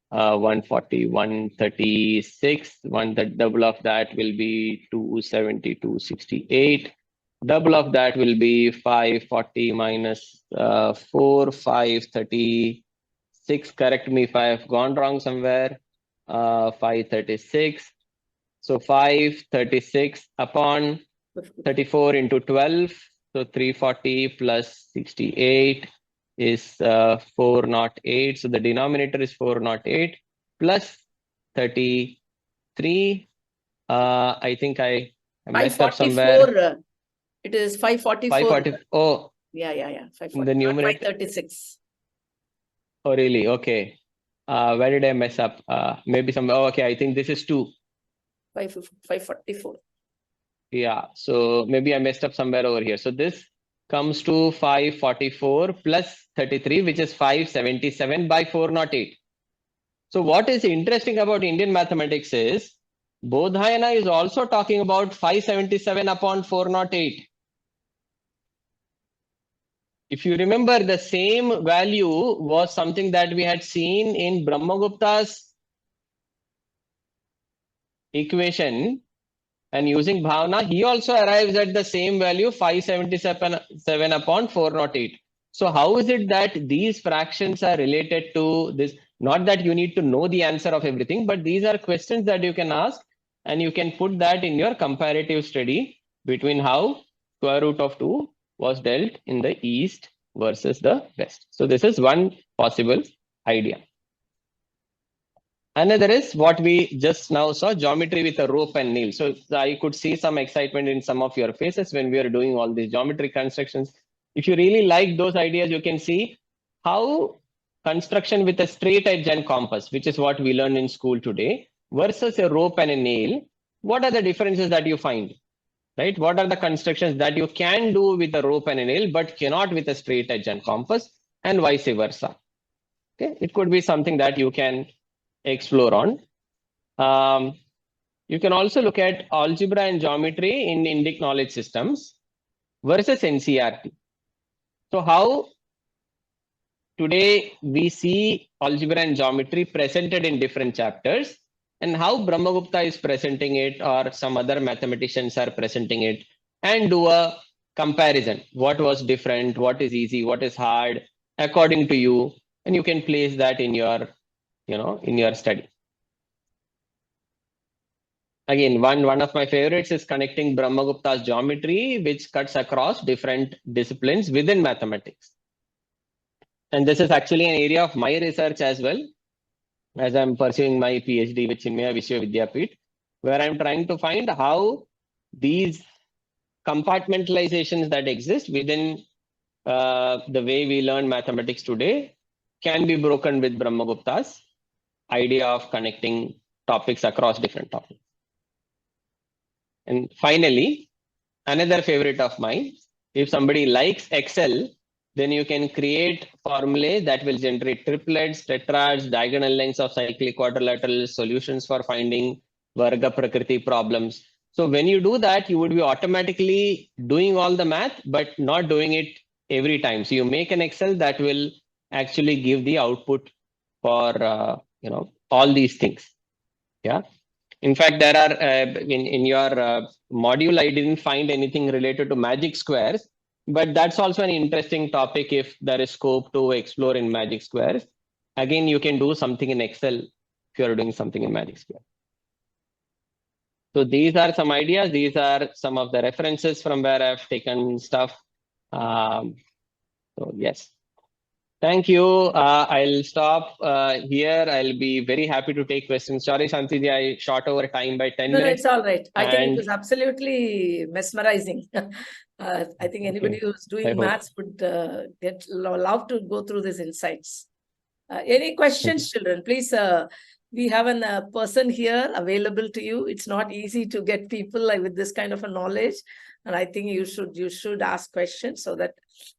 140, 136, double of that will be 270, 268. Double of that will be 540 minus 4, 536. Correct me if I have gone wrong somewhere. 536. So 536 upon 34 into 12. So 340 plus 68 is 408. So the denominator is 408 plus 33. I think I messed up somewhere. 544. It is 544. 540. Oh, Yeah. 540. the numerator. 536. Oh, really? Okay. Where did I mess up? Maybe some. Oh, okay. I think this is 2. 544. Yeah. So maybe I messed up somewhere over here. So this comes to 544 plus 33, which is 577 by 408. So what is interesting about Indian mathematics is Bodhayana is also talking about 577 upon 408. If you remember, the same value was something that we had seen in Brahmagupta's equation, and using Bhavana, he also arrives at the same value 577 upon 408. So how is it that these fractions are related to this? Not that you need to know the answer of everything, but these are questions that you can ask, and you can put that in your comparative study between how square root of 2 was dealt in the East versus the West. So this is one possible idea. Another is what we just now saw, geometry with a rope and nail. So I could see some excitement in some of your faces when we are doing all these geometry constructions. If you really like those ideas, you can see how construction with a straight edge and compass, which is what we learned in school today, versus a rope and a nail. What are the differences that you find? Right? What are the constructions that you can do with a rope and a nail, but cannot with a straight edge and compass, and vice versa? Okay, it could be something that you can explore on. You can also look at algebra and geometry in Indic knowledge systems versus NCERT. So how today we see algebra and geometry presented in different chapters, and how Brahmagupta is presenting it or some other mathematicians are presenting it, and do a comparison. What was different, what is easy, what is hard according to you, and you can place that in your in your study. Again, one of my favorites is connecting Brahmagupta's geometry, which cuts across different disciplines within mathematics. And this is actually an area of my research as well, as I'm pursuing my PhD with Chinmaya Vishwavidyapeeth, where I'm trying to find how these compartmentalizations that exist within the way we learn mathematics today can be broken with Brahmagupta's idea of connecting topics across different topics. And finally, another favorite of mine, if somebody likes Excel, then you can create formulae that will generate triplets, tetrads, diagonal lengths of cyclic quadrilaterals, solutions for finding Varga Prakriti problems. So when you do that, you would be automatically doing all the math, but not doing it every time. So you make an Excel that will actually give the output for all these things. Yeah. In fact, there are in your module, I didn't find anything related to magic squares, but that's also an interesting topic if there is scope to explore in magic squares. Again, you can do something in Excel if you're doing something in magic square. So these are some ideas. These are some of the references from where I've taken stuff. So yes. Thank you. I'll stop here. I'll be very happy to take questions. Sorry, Shantiji, I shot over time by 10 No, minutes. it's all right. I think it And- was absolutely mesmerizing. I think anybody who's doing hope. maths would love to go through these insights. Any questions, children? Please, we have a person here available to you. It's not easy to get people like with this kind of a knowledge. And I think you should ask questions so that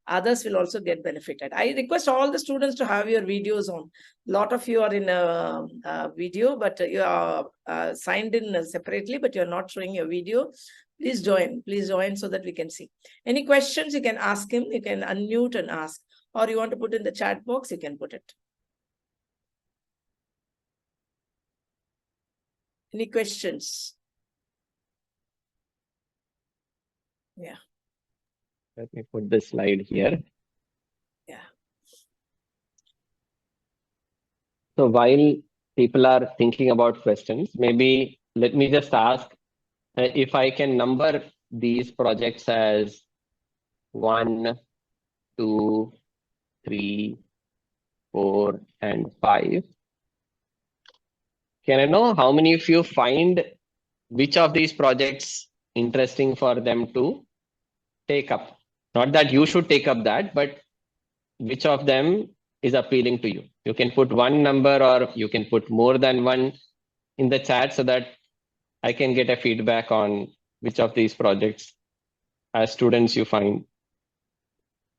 others will also get benefited. I request all the students to have your videos on. A lot of you are in a video, but you are signed in separately, but you're not showing your video. Please join so that we can see. Any questions, you can ask him. You can unmute and ask. Or you want to put in the chat box, you can put it. Any questions? Yeah. Let me put this slide here. Yeah. So while people are thinking about questions, maybe let me just ask if I can number these projects as 1, 2, 3, 4, and 5. Can I know how many of you find which of these projects interesting for them to take up? Not that you should take up that, but which of them is appealing to you? You can put one number or you can put more than one in the chat so that I can get a feedback on which of these projects as students you find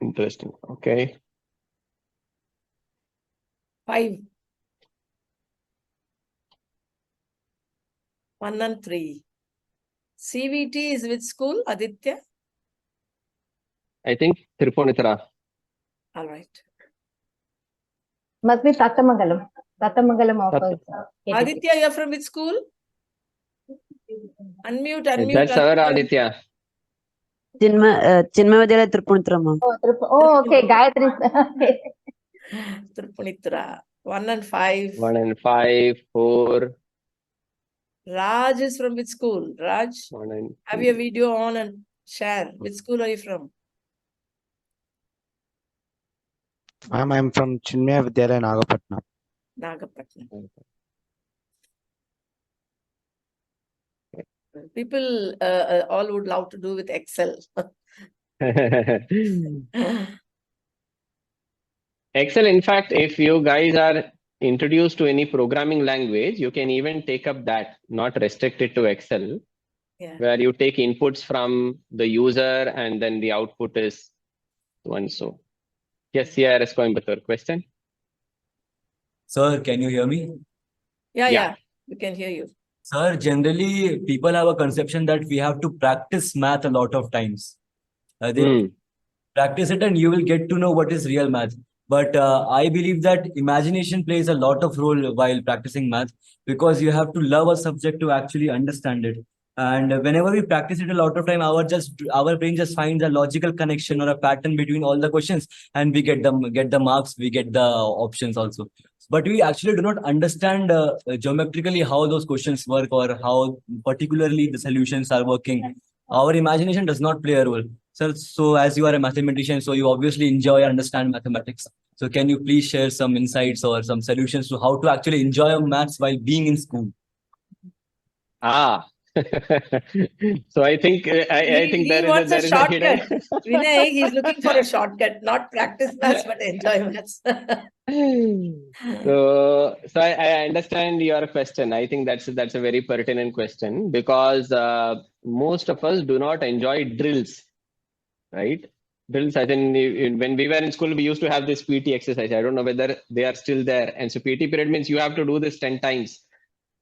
interesting. Okay. 5. 1 and 3. CVT is which school, Aditya? I think Tripunithra. All right. Must be Tattamangalam. Tattamangalam offers. KTPI. Aditya, you're from which school? Unmute. That's our Aditya. Chinmayavidhyalaya Tripunithra, ma'am. Oh, okay. Gayatri. Okay. Tripunithra. 1 and 5. 1 and 5, 4. Raj is from which school? Raj, 1 and have your video on and share. Which school are you from? Ma'am, I'm from Chinmayavidhyalaya Nagapattinam. Nagapattinam. People all would love to do with Excel. Excel, in fact, if you guys are introduced to any programming language, you can even take up that, not restricted to Excel, where you take inputs from the user and then the output is so and so. Yes, CRS Coimbatore, question? Sir, can you hear me? Yeah, we can hear you. Sir, generally people have a conception that we have to practice math a lot of times. They practice it and you will get to know what is real math. But I believe that imagination plays a lot of role while practicing math because you have to love a subject to actually understand it. And whenever we practice it a lot of time, our brain just finds a logical connection or a pattern between all the questions, and we get the marks, we get the options also. But we actually do not understand geometrically how those questions work or how particularly the solutions are working. Our imagination does not play a role. So as you are a mathematician, so you obviously enjoy and understand mathematics. So can you please share some insights or some solutions to how to actually enjoy maths while being in school? So I think he wants a shortcut. Vinay, he's looking for a shortcut, not practice maths, but enjoy maths. So I understand your question. I think that's a very pertinent question because most of us do not enjoy drills, right? Drills, I think when we were in school, we used to have this PT exercise. I don't know whether they are still there. And so PT period means you have to do this 10 times.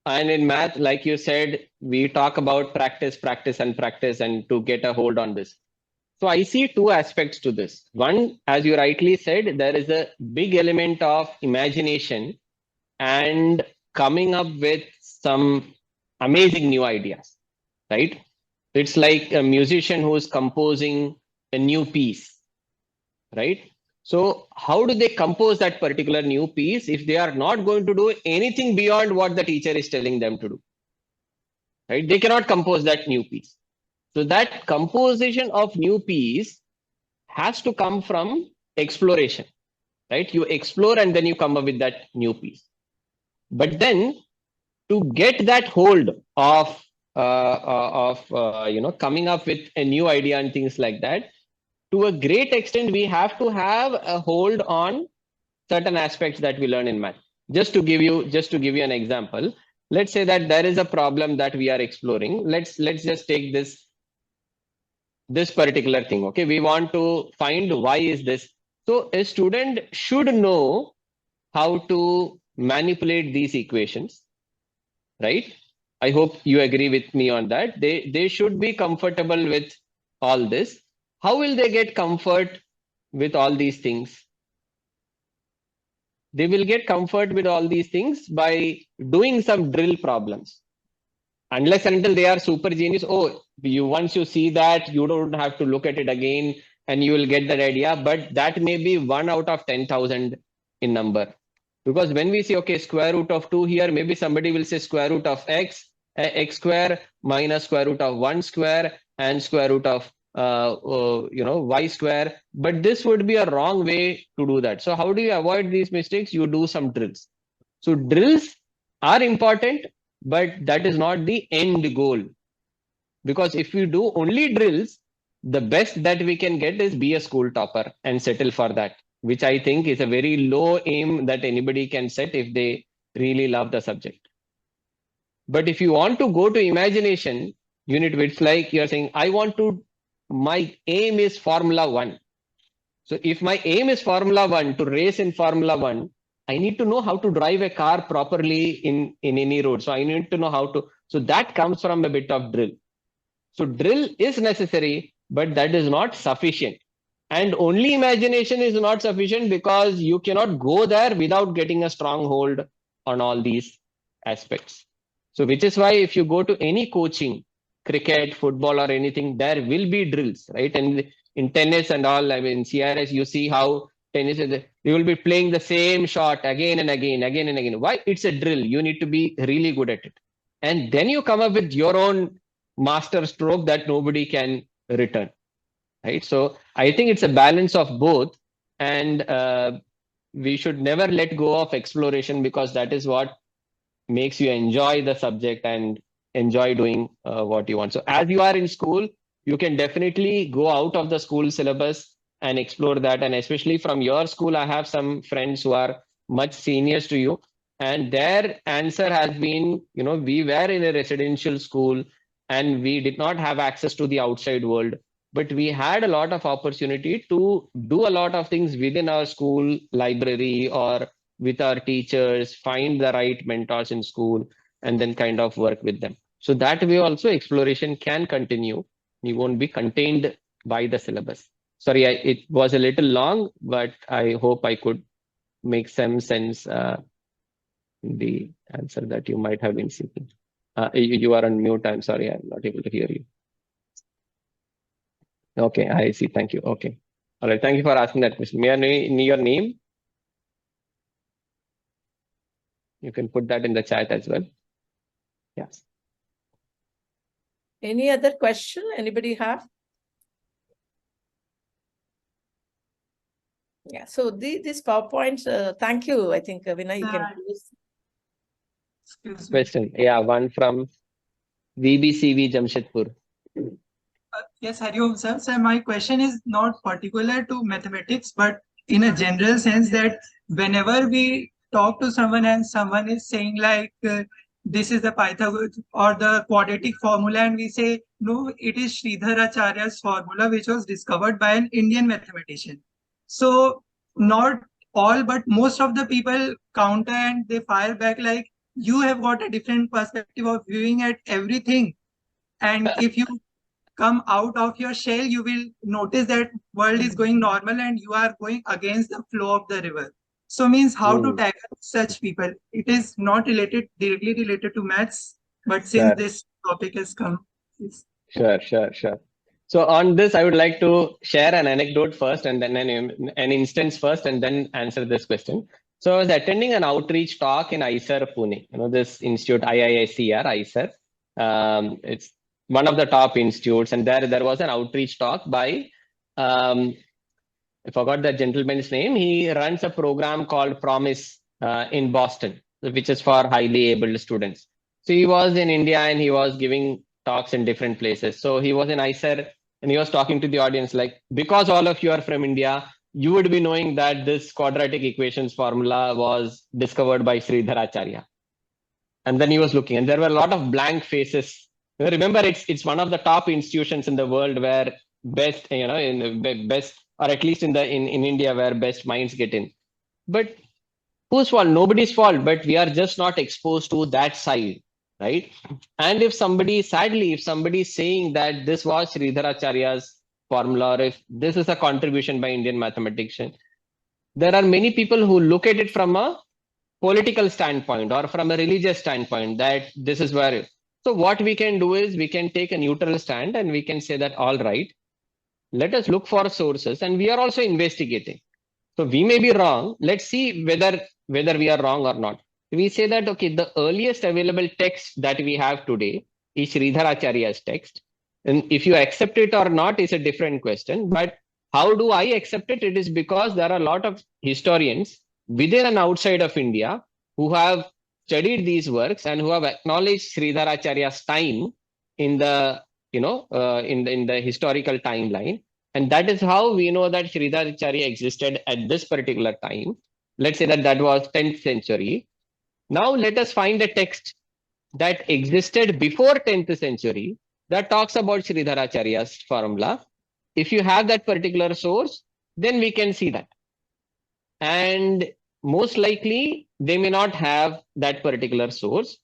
And in math, like you said, we talk about practice and to get a hold on this. So I see two aspects to this. One, as you rightly said, there is a big element of imagination and coming up with some amazing new ideas, right? It's like a musician who is composing a new piece, right? So how do they compose that particular new piece if they are not going to do anything beyond what the teacher is telling them to do, right? They cannot compose that new piece. So that composition of new piece has to come from exploration, right? You explore and then you come up with that new piece. But then to get that hold of coming up with a new idea and things like that, to a great extent we have to have a hold on certain aspects that we learn in math. Just to give you an example, let's say that there is a problem that we are exploring. Let's just take this particular thing. Okay, we want to find why is this. So a student should know how to manipulate these equations, right? I hope you agree with me on that. They should be comfortable with all this. How will they get comfort with all these things? They will get comfort with all these things by doing some drill problems. Unless and until they are super genius, once you see that, you don't have to look at it again and you will get that idea. But that may be 1 out of 10,000 in number. Because when we say, okay, square root of 2 here, maybe somebody will say square root of x square minus square root of 1 square and square root of y square. But this would be a wrong way to do that. So how do you avoid these mistakes? You do some drills. So drills are important, but that is not the end goal. Because if we do only drills, the best that we can get is be a school topper and settle for that, which I think is a very low aim that anybody can set if they really love the subject. But if you want to go to imagination unit, it's like you're saying, my aim is Formula 1. So if my aim is Formula 1, to race in Formula 1, I need to know how to drive a car properly in any road. So I need to know how to, so that comes from a bit of drill. So drill is necessary, but that is not sufficient. And only imagination is not sufficient because you cannot go there without getting a strong hold on all these aspects. So which is why if you go to any coaching, cricket, football or anything, there will be drills, right? And in tennis and all, I mean, CRS, you see how tennis is, you will be playing the same shot again and again. Why? It's a drill. You need to be really good at it. And then you come up with your own master stroke that nobody can return, right? So I think it's a balance of both. And we should never let go of exploration because that is what makes you enjoy the subject and enjoy doing what you want. So as you are in school, you can definitely go out of the school syllabus and explore that. And especially from your school, I have some friends who are much seniors to you. And their answer has been, we were in a residential school and we did not have access to the outside world. But we had a lot of opportunity to do a lot of things within our school library or with our teachers, find the right mentors in school, and then kind of work with them. So that way also exploration can continue. You won't be contained by the syllabus. Sorry, it was a little long, but I hope I could make some sense the answer that you might have been seeking. You are on mute. I'm sorry, I'm not able to hear you. Okay, I see. Thank you. Okay. All right. Thank you for asking that question. May I know your name? You can put that in the chat as well. Yes. Any other question? Anybody have? Yeah. So these PowerPoints, thank you. I think Vinay, you can use. Excuse me. Question. Yeah, one from VBCV Jamshedpur. Yes, Hariom sir. So my question is not particular to mathematics, but in a general sense that whenever we talk to someone and someone is saying like this is the Pythagoras or the quadratic formula, and we say no, it is Sridhar Acharya's formula which was discovered by an Indian mathematician. So not all, but most of the people counter and they fire back like you have got a different perspective of viewing at everything, and if you come out of your shell, you will notice that world is going normal and you are going against the flow of the river. So means how to tackle such people. It is not directly related to maths, but since this topic has come. Sure. So on this, I would like to share an anecdote first and then an instance first and then answer this question. So I was attending an outreach talk in ISER, Pune. This institute, IISER, ISER. It's one of the top institutes. And there was an outreach talk by, I forgot the gentleman's name. He runs a program called Promise in Boston, which is for highly able students. So he was in India and he was giving talks in different places. So he was in ISER and he was talking to the audience like, because all of you are from India, you would be knowing that this quadratic equations formula was discovered by Sridharacharya. And then he was looking and there were a lot of blank faces. Remember, it's one of the top institutions in the world where best, in the best, or at least in India where best minds get in. But whose fault? Nobody's fault, but we are just not exposed to that side, right? And if somebody is saying that this was Sridharacharya's formula, or if this is a contribution by Indian mathematician, there are many people who look at it from a political standpoint or from a religious standpoint, that this is where. So what we can do is we can take a neutral stand and we can say that, all right, let us look for sources, and we are also investigating. So we may be wrong. Let's see whether we are wrong or not. We say that, okay, the earliest available text that we have today is Sridharacharya's text. And if you accept it or not is a different question. But how do I accept it? It is because there are a lot of historians within and outside of India who have studied these works and who have acknowledged Sridharacharya's time in the in the historical timeline. And that is how we know that Sridharacharya existed at this particular time. Let's say that was 10th century. Now let us find a text that existed before 10th century that talks about Sridharacharya's formula. If you have that particular source, then we can see that. And most likely they may not have that particular source.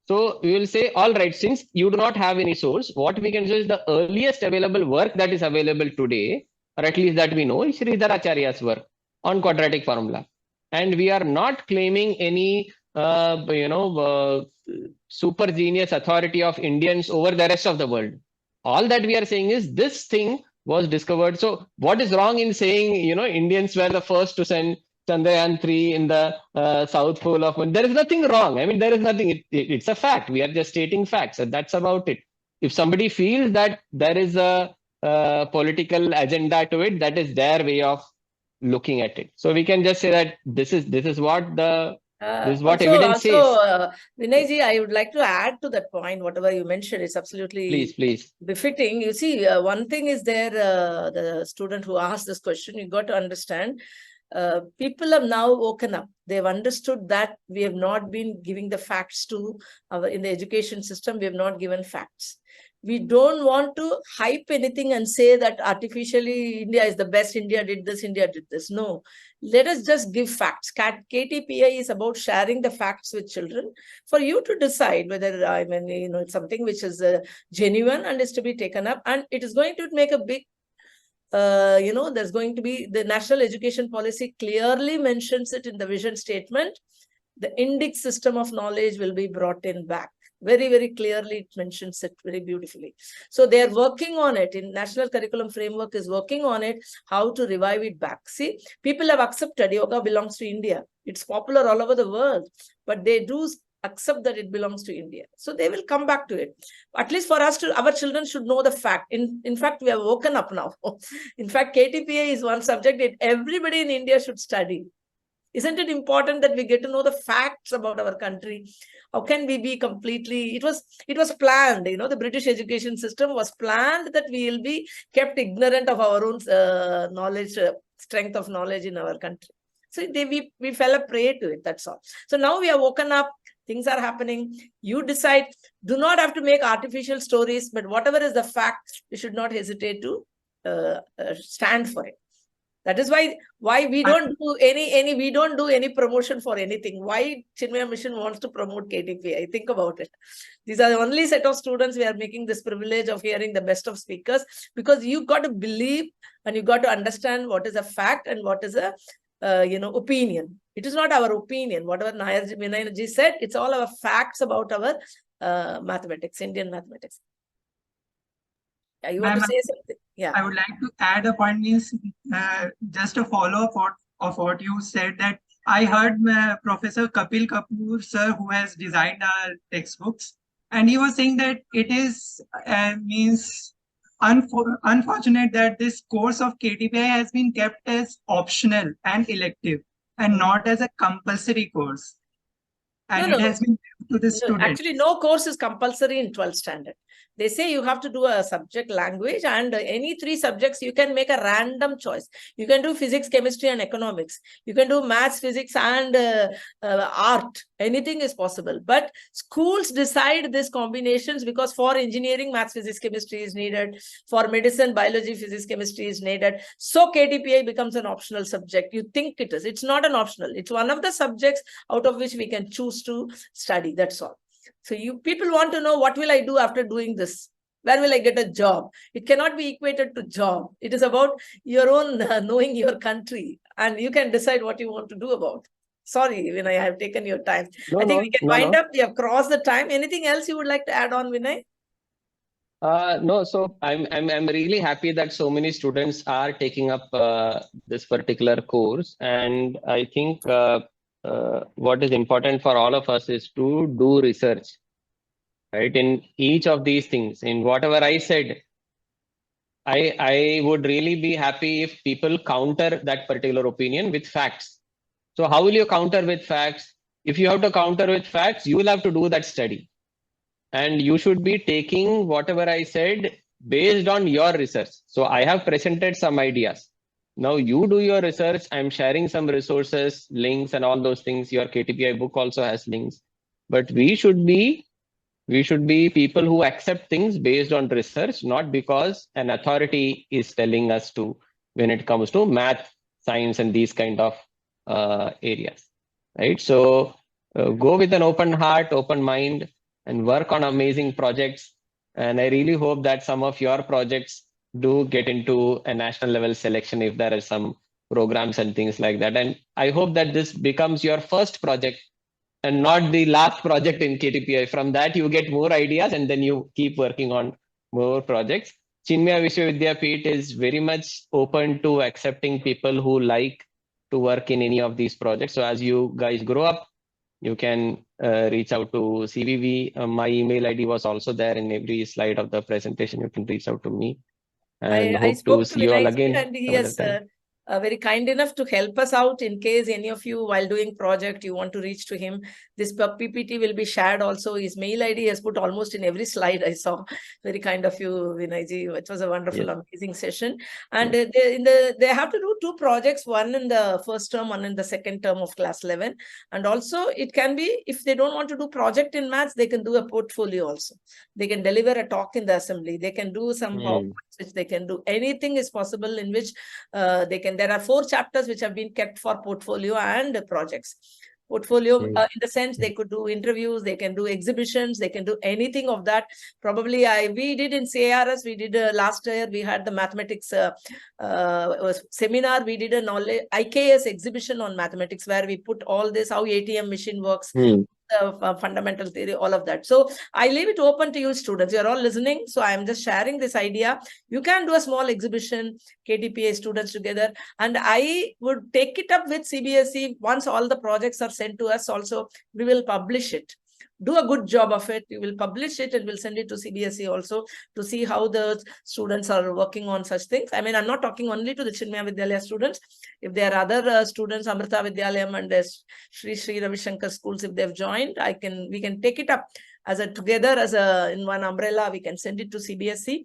So we will say, all right, since you do not have any source, what we can do is the earliest available work that is available today, or at least that we know, is Sridharacharya's work on quadratic formula. And we are not claiming any, super genius authority of Indians over the rest of the world. All that we are saying is this thing was discovered. So what is wrong in saying, Indians were the first to send Chandrayaan 3 in the South Pole of Moon? There is nothing wrong. I mean, there is nothing. It's a fact. We are just stating facts, and that's about it. If somebody feels that there is a political agenda to it, that is their way of looking at it. So we can just say that this is what evidence says. Vinayji, I would like to add to that point. Whatever you mentioned, it's absolutely please befitting. You see, one thing is there. The student who asked this question, you got to understand. People have now woken up. They've understood that we have not been giving the facts to in the education system. We have not given facts. We don't want to hype anything and say that artificially India is the best. India did this. India did this. No, let us just give facts. KTPI is about sharing the facts with children for you to decide whether, it's something which is genuine and is to be taken up, and it is going to make a big there's going to be, the national education policy clearly mentions it in the vision statement. The index system of knowledge will be brought in back. Very, very clearly it mentions it very beautifully. So they are working on it. In National Curriculum Framework is working on it, how to revive it back. See, people have accepted yoga belongs to India. It's popular all over the world, but they do accept that it belongs to India. So they will come back to it. At least for us, our children should know the fact. In fact, we have woken up now. In fact, KTPI is one subject that everybody in India should study. Isn't it important that we get to know the facts about our country? How can we be completely, it was planned, the British education system was planned that we will be kept ignorant of our own knowledge, strength of knowledge in our country. So we fell a prey to it, that's all. So now we are woken up, things are happening. You decide, do not have to make artificial stories, but whatever is the fact, you should not hesitate to stand for it. That is why we don't do any promotion for anything. Why Chinmaya Mission wants to promote KTPI? Think about it. These are the only set of students we are making this privilege of hearing the best of speakers, because you got to believe and you got to understand what is a fact and what is a opinion. It is not our opinion. Whatever Vinay ji said, it's all our facts about our mathematics, Indian mathematics. Yeah, you want to say something? Yeah. I would like to add a point, means just a follow-up of what you said, that I heard Professor Kapil Kapoor, sir, who has designed our textbooks, and he was saying that it is means unfortunate that this course of KTPI has been kept as optional and elective and not as a compulsory course. And it has been given to the students. Actually, no course is compulsory in 12th standard. They say you have to do a subject language, and any 3 subjects you can make a random choice. You can do physics, chemistry, and economics. You can do maths, physics, and art. Anything is possible. But schools decide these combinations because for engineering, maths, physics, chemistry is needed. For medicine, biology, physics, chemistry is needed. So KTPI becomes an optional subject. You think it is. It's not an optional. It's one of the subjects out of which we can choose to study. That's all. So people want to know, what will I do after doing this? Where will I get a job? It cannot be equated to job. It is about your own knowing your country, and you can decide what you want to do about. Sorry, Vinay, I have taken your time. I think we can wind up. We have crossed the time. Anything else you would like to add on, Vinay? No, so I'm really happy that so many students are taking up this particular course, and I think what is important for all of us is to do research, right? In each of these things, in whatever I said, I would really be happy if people counter that particular opinion with facts. So how will you counter with facts? If you have to counter with facts, you will have to do that study. And you should be taking whatever I said based on your research. So I have presented some ideas. Now you do your research. I'm sharing some resources, links, and all those things. Your KTPI book also has links. But we should be people who accept things based on research, not because an authority is telling us to, when it comes to math, science, and these kind of areas, right? So go with an open heart, open mind, and work on amazing projects. And I really hope that some of your projects do get into a national level selection if there are some programs and things like that. And I hope that this becomes your first project and not the last project in KTPI. From that, you get more ideas and then you keep working on more projects. Chinmaya Vishwavidyapeeth is very much open to accepting people who like to work in any of these projects. So as you guys grow up, you can reach out to CVV. My email ID was also there in every slide of the presentation. You can reach out to me. And I spoke to see you all Vinay again. And he has very kind enough to help us out in case any of you, while doing project, you want to reach to him. This PPT will be shared also. His mail ID has put almost in every slide I saw. Very kind of you, Vinayji. It was a wonderful, amazing session. And they have to do 2 projects, one in the first term, one in the second term of class 11. And also it can be, if they don't want to do project in maths, they can do a portfolio also. They can deliver a talk in the assembly. They can do some PowerPoints, which they can do. Anything is possible in which they can. There are 4 chapters which have been kept for portfolio and projects. Portfolio in the sense they could do interviews, they can do exhibitions, they can do anything of that. Probably we did in CARS, we did last year, we had the mathematics seminar, we did a knowledge IKS exhibition on mathematics where we put all this, how ATM machine works, the fundamental theory, all of that. So I leave it open to you students. You're all listening. So I'm just sharing this idea. You can do a small exhibition, KTPI students together. And I would take it up with CBSE. Once all the projects are sent to us also, we will publish it. Do a good job of it. We will publish it and we'll send it to CBSE also to see how the students are working on such things. I mean, I'm not talking only to the Chinmaya Vidyalaya students. If there are other students, Amrita Vidyalayam and Sri Ravi Shankar schools, if they've joined, we can take it up as in one umbrella. We can send it to CBSE.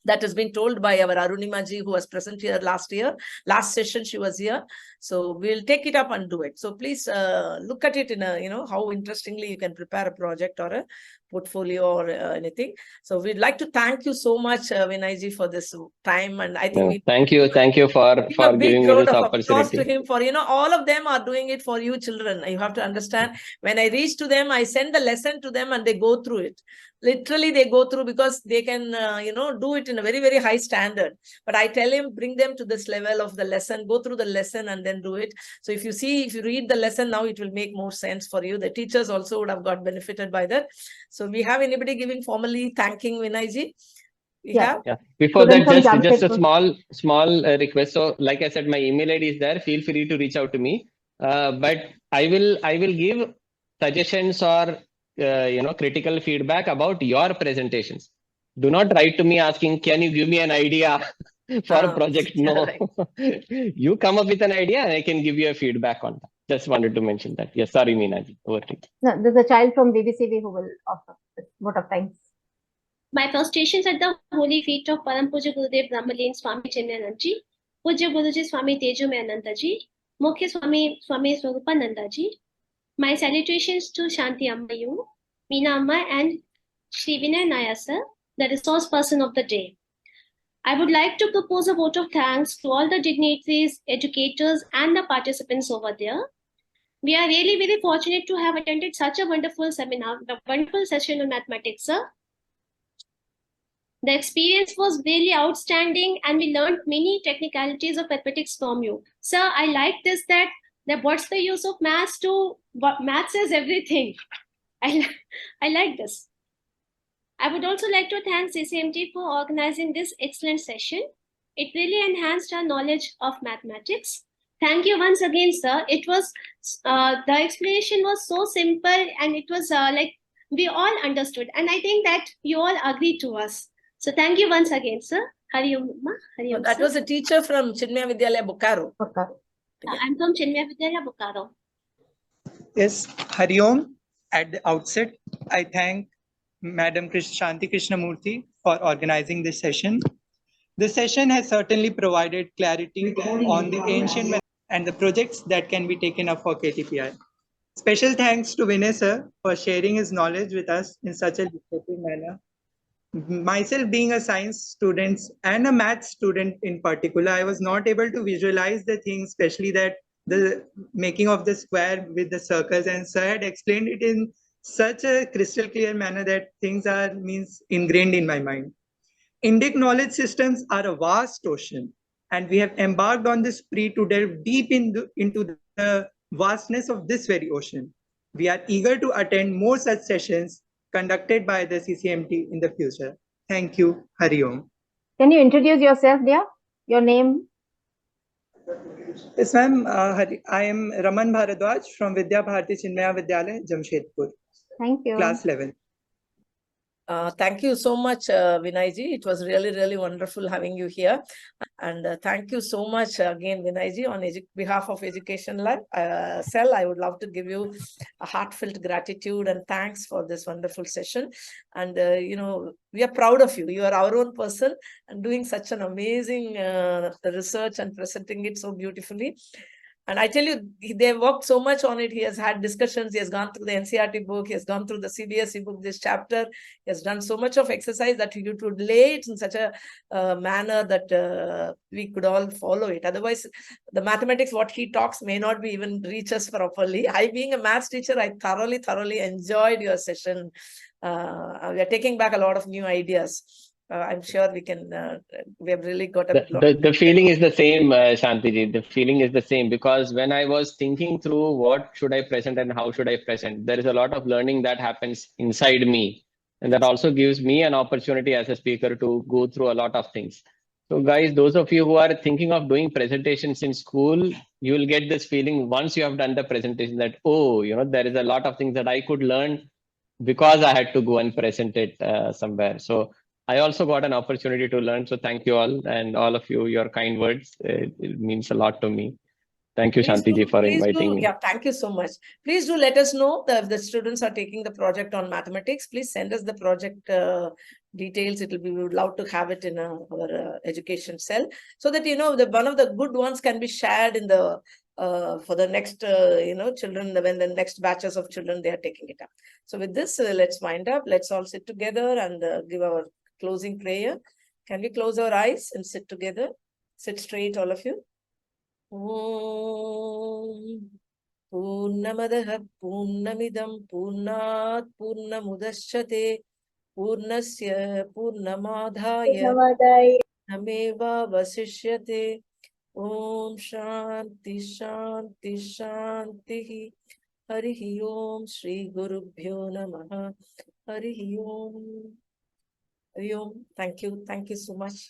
That has been told by our Arunima ji, who was present here last year. Last session, she was here. So we'll take it up and do it. So please look at it in a, how interestingly you can prepare a project or a portfolio or anything. So we'd like to thank you so much, Vinayji, for this time. And I think No, we thank you for give a big giving me round this of applause to opportunity. him for, all of them are doing it for you children. You have to understand, when I reach to them, I send the lesson to them and they go through it. Literally, they go through because they can, do it in a very, very high standard. But I tell him, bring them to this level of the lesson, go through the lesson and then do it. So if you read the lesson now, it will make more sense for you. The teachers also would have got benefited by that. So we have anybody giving formally thanking Vinayji? Yeah. Before Student that, from just a Jamshedpur. small request. So, like I said, my email ID is there. Feel free to reach out to me. But I will give suggestions or critical feedback about your presentations. Do not write to me asking, can you give me an idea for a project? No, Right. you come up with an idea and I can give you a feedback on that. Just wanted to mention that. Yes, sorry, Meenaji. Over to you. No, there's a child from BBCB who will offer this vote of thanks. My frustrations at the holy feet of Param Puja Gurudev Brahmalin Swami Chinmayanandaji, Puja Guruji Swami Tejomayanandaji, Mukhya Swami Swarupanandaji. My salutations to Shanti Ammayu, Meena Amma and Shri Vinay Nair sir, the resource person of the day. I would like to propose a vote of thanks to all the dignitaries, educators and the participants over there. We are really very fortunate to have attended such a wonderful seminar, a wonderful session on mathematics, sir. The experience was really outstanding and we learned many technicalities of mathematics from you. Sir, I like this that what's the use of maths to, maths is everything. I like this. I would also like to thank CCMT for organizing this excellent session. It really enhanced our knowledge of mathematics. Thank you once again, sir. It was, the explanation was so simple and it was like we all understood. And I think that you all agreed to us. So thank you once again, sir. Hari Om, Ma. Hari Om, That sir. was a teacher from Chinmaya Vidyalaya, Bokaro. I'm from Chinmaya Vidyalaya, Bokaro. Yes, Hari Om. At the outset, I thank Madam Shanti Krishnamurthy for organizing this session. This session has certainly provided clarity on the ancient and the projects that can be taken up for KTPI. Special thanks to Vinay sir for sharing his knowledge with us in such a descriptive manner. Myself being a science student and a math student in particular, I was not able to visualize the things, especially that the making of the square with the circles, and sir had explained it in such a crystal clear manner that things are ingrained in my mind. Indic knowledge systems are a vast ocean, and we have embarked on this spree to delve deep into the vastness of this very ocean. We are eager to attend more such sessions conducted by the CCMT in the future. Thank you. Hari Om. Can you introduce yourself, dear? Your name? Yes, ma'am. I am Raman Bharadwaj from Vidya Bharati Chinmaya Vidyalaya, Jamshedpur. Thank you. Class 11. Thank you so much, Vinayji. It was really, really wonderful having you here. And thank you so much again, Vinayji, on behalf of Education Lab Cell. I would love to give you a heartfelt gratitude and thanks for this wonderful session. And, we are proud of you. You are our own person and doing such an amazing research and presenting it so beautifully. And I tell you, they worked so much on it. He has had discussions. He has gone through the NCERT book. He has gone through the CBSE book, this chapter. He has done so much of exercise that you could lay it in such a manner that we could all follow it. Otherwise, the mathematics, what he talks may not be even reach us properly. I, being a maths teacher, I thoroughly enjoyed your session. We are taking back a lot of new ideas. I'm sure we have really got a lot. The feeling is the same, Shantiji. The feeling is the same because when I was thinking through what should I present and how should I present, there is a lot of learning that happens inside me. And that also gives me an opportunity as a speaker to go through a lot of things. So guys, those of you who are thinking of doing presentations in school, you will get this feeling once you have done the presentation that, oh, there is a lot of things that I could learn because I had to go and present it somewhere. So I also got an opportunity to learn. So thank you all and all of you, your kind words. It means a lot to me. Thank you, Shantiji, for inviting me. Yeah, thank you so much. Please do let us know if the students are taking the project on mathematics. Please send us the project details. We would love to have it in our education cell so that, one of the good ones can be shared in the for the next, children, when the next batches of children, they are taking it up. So with this, let's wind up. Let's all sit together and give our closing prayer. Can we close our eyes and sit together? Sit straight, all of you. Om Purnamadaha Purnamidam Purnat Purnamudashyate Purnasya Purnamadhaya Nameva Vasishyate. Om Shanti Shanti Shanti. Harihi Om Shri Gurubhyo Namaha. Harihi Om. Harihi Om. Thank you. Thank you so much.